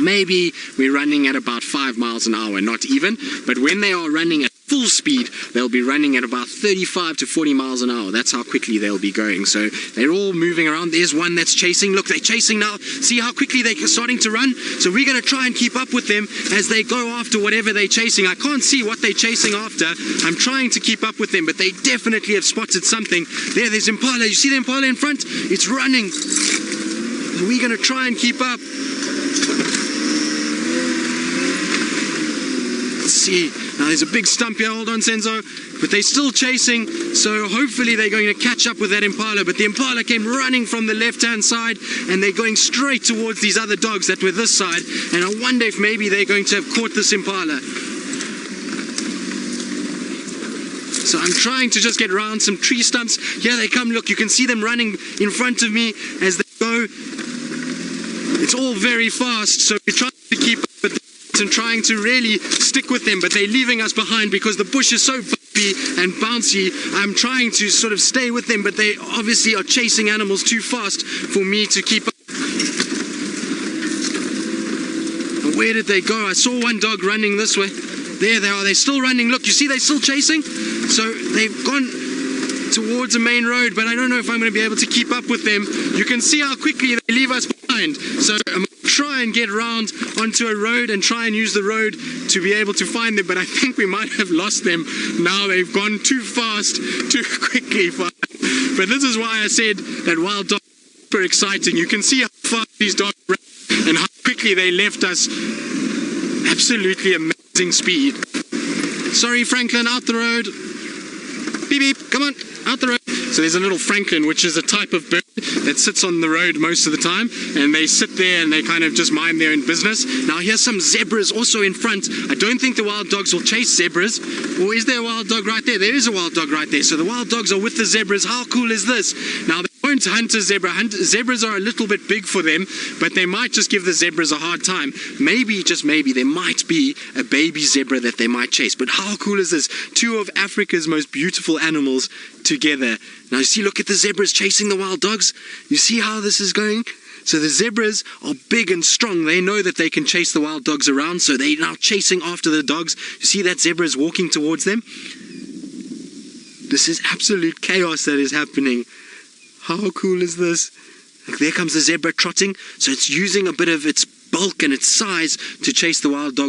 maybe we're running at about 5 miles an hour, not even, but when they are running at full speed, they'll be running at about 35 to 40 miles an hour. That's how quickly they'll be going. So they're all moving around. There's one that's chasing. Look, they're chasing now. See how quickly they're starting to run? So we're going to try and keep up with them as they go after whatever they're chasing. I can't see what they're chasing after. I'm trying to keep up with them, but they definitely have spotted something. There's Impala. You see the Impala in front? It's running. We're going to try and keep up. Let's see. Now there's a big stump here, hold on Senzo, but they're still chasing, so hopefully they're going to catch up with that Impala. But the Impala came running from the left-hand side, and they're going straight towards these other dogs that were this side, and I wonder if maybe they're going to have caught this Impala. So I'm trying to just get around some tree stumps. Here they come, look, you can see them running in front of me as they go. It's all very fast, so we're trying to keep up with them and trying to really stick with them, but they're leaving us behind because the bush is so bumpy and bouncy. I'm trying to sort of stay with them, but they obviously are chasing animals too fast for me to keep up. Where did they go? I saw one dog running this way. There they are. They're still running. Look, you see they're still chasing? So they've gone towards the main road, but I don't know if I'm going to be able to keep up with them. You can see how quickly they leave us behind. So I'm going to try and get around onto a road and try and use the road to be able to find them, but I think we might have lost them now. They've gone too fast, too quickly for us. But this is why I said that wild dogs are super exciting. You can see how fast these dogs ran and how quickly they left us. Absolutely amazing speed. Sorry Franklin, out the road. beep beep, come on, out the road. So there's a little francolin, which is a type of bird that sits on the road most of the time, and they sit there and they kind of just mind their own business. Now here's some zebras also in front. I don't think the wild dogs will chase zebras. Or is there a wild dog right there? There is a wild dog right there. So the wild dogs are with the zebras. How cool is this? Now they won't hunt a zebra. Zebras are a little bit big for them, but they might just give the zebras a hard time. Maybe, just maybe, there might be a baby zebra that they might chase. But how cool is this? Two of Africa's most beautiful animals together. Now you see, look at the zebras chasing the wild dogs. You see how this is going? So the zebras are big and strong. They know that they can chase the wild dogs around, so they're now chasing after the dogs. You see that zebra is walking towards them? This is absolute chaos that is happening. How cool is this? Like, there comes the zebra trotting, so it's using a bit of its bulk and its size to chase the wild dog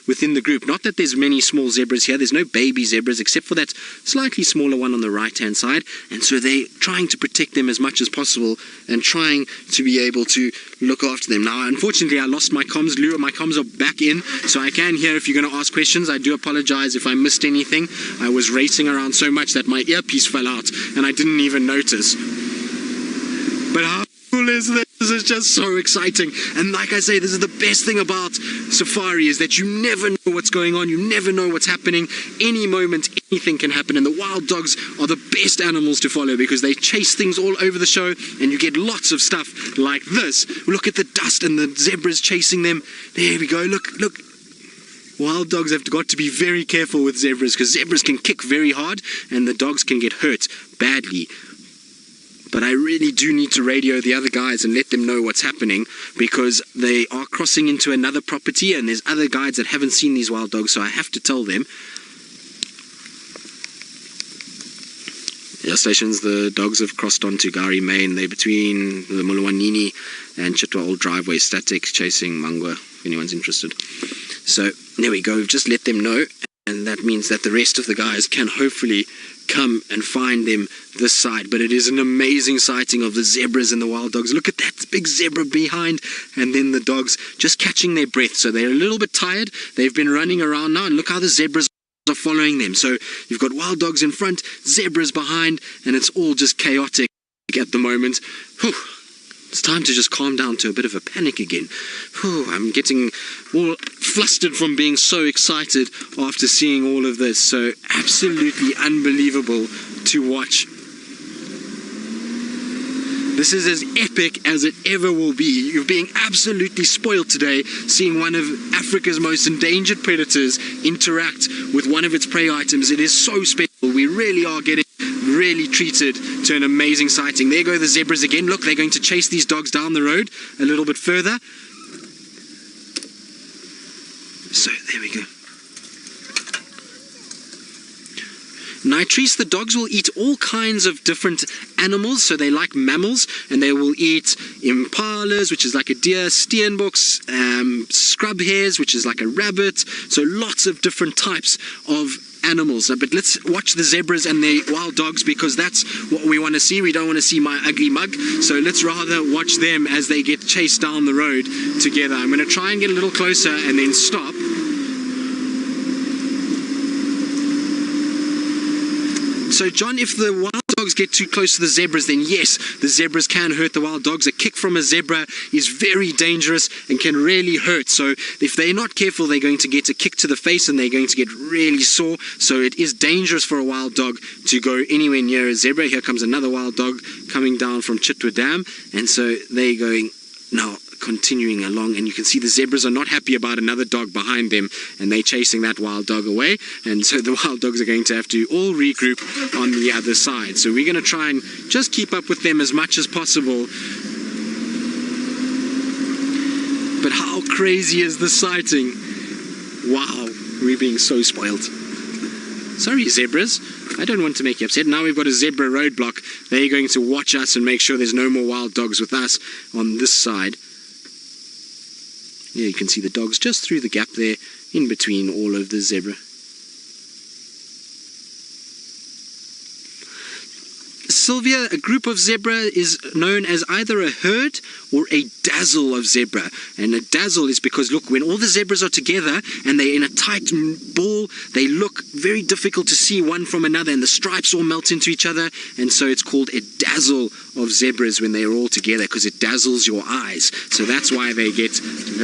within the group. Not that there's many small zebras here. There's no baby zebras except for that slightly smaller one on the right hand side, and so they're trying to protect them as much as possible and trying to be able to look after them. Now unfortunately I lost my comms. Lou, my comms are back in, so I can hear if you're going to ask questions. I do apologize if I missed anything. I was racing around so much that my earpiece fell out and I didn't even notice. But how cool is this? This is just so exciting. And like I say, this is the best thing about safari, is that you never know what's going on. You never know what's happening. Any moment, anything can happen. And the wild dogs are the best animals to follow because they chase things all over the show and you get lots of stuff like this. Look at the dust and the zebras chasing them. There we go. Look, look. Wild dogs have got to be very careful with zebras because zebras can kick very hard and the dogs can get hurt badly. But I really do need to radio the other guys and let them know what's happening because they are crossing into another property and there's other guides that haven't seen these wild dogs, so I have to tell them. Yeah, stations, the dogs have crossed onto Gari Main. They're between the Mulawanini and Chitwa Old Driveway, static, chasing Mangwa, if anyone's interested. So there we go, we've just let them know, and that means that the rest of the guys can hopefully come and find them this side. But it is an amazing sighting of the zebras and the wild dogs. Look at that big zebra behind, and then the dogs just catching their breath. So they're a little bit tired. They've been running around now, and look how the zebras are following them. So you've got wild dogs in front, zebras behind, and it's all just chaotic at the moment. Whew. It's time to just calm down to a bit of a panic again. Whew, I'm getting all flustered from being so excited after seeing all of this. So absolutely unbelievable to watch. This is as epic as it ever will be. You're being absolutely spoiled today, seeing one of Africa's most endangered predators interact with one of its prey items. It is so special. We really are getting really treated to an amazing sighting. There go the zebras again. Look, they're going to chase these dogs down the road a little bit further. So there we go. Nitrese, the dogs will eat all kinds of different animals, so they like mammals, and they will eat impalas, which is like a deer, steenboks, scrub hares, which is like a rabbit, so lots of different types of animals. But let's watch the zebras and the wild dogs because that's what we want to see. We don't want to see my ugly mug, so let's rather watch them as they get chased down the road together. I'm going to try and get a little closer and then stop. So John, if the wild dogs get too close to the zebras, then yes, the zebras can hurt the wild dogs. A kick from a zebra is very dangerous and can really hurt. So if they're not careful, they're going to get a kick to the face and they're going to get really sore. So it is dangerous for a wild dog to go anywhere near a zebra. Here comes another wild dog coming down from Chitwa Dam. And so they're going now, continuing along, and you can see the zebras are not happy about another dog behind them, and they're chasing that wild dog away, and so the wild dogs are going to have to all regroup on the other side. So we're going to try and just keep up with them as much as possible. But how crazy is the sighting? Wow, we're being so spoiled. Sorry zebras, I don't want to make you upset. Now we've got a zebra roadblock. They're going to watch us and make sure there's no more wild dogs with us on this side. Yeah, you can see the dogs just through the gap there, in between all of the zebra. Sylvia, a group of zebra is known as either a herd or a dazzle of zebra. And a dazzle is because, look, when all the zebras are together and they're in a tight ball, they look very difficult to see one from another, and the stripes all melt into each other, and so it's called a dazzle of zebras when they're all together, because it dazzles your eyes. So that's why they get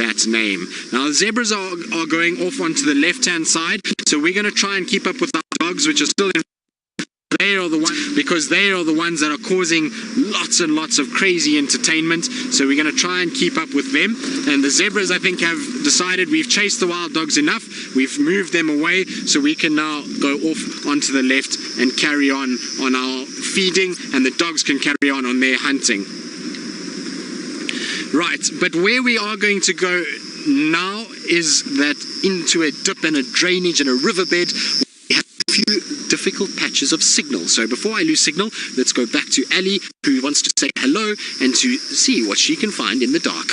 that name. Now, the zebras are going off onto the left-hand side, so we're going to try and keep up with our dogs, which are still in. They are the ones, because they are the ones that are causing lots and lots of crazy entertainment. So we're going to try and keep up with them. And the zebras, I think, have decided we've chased the wild dogs enough. We've moved them away, so we can now go off onto the left and carry on our feeding, and the dogs can carry on their hunting. Right, but where we are going to go now is that into a dip and a drainage and a riverbed. We have a few difficult patches of signal. So before I lose signal, let's go back to Ali, who wants to say hello and to see what she can find in the dark.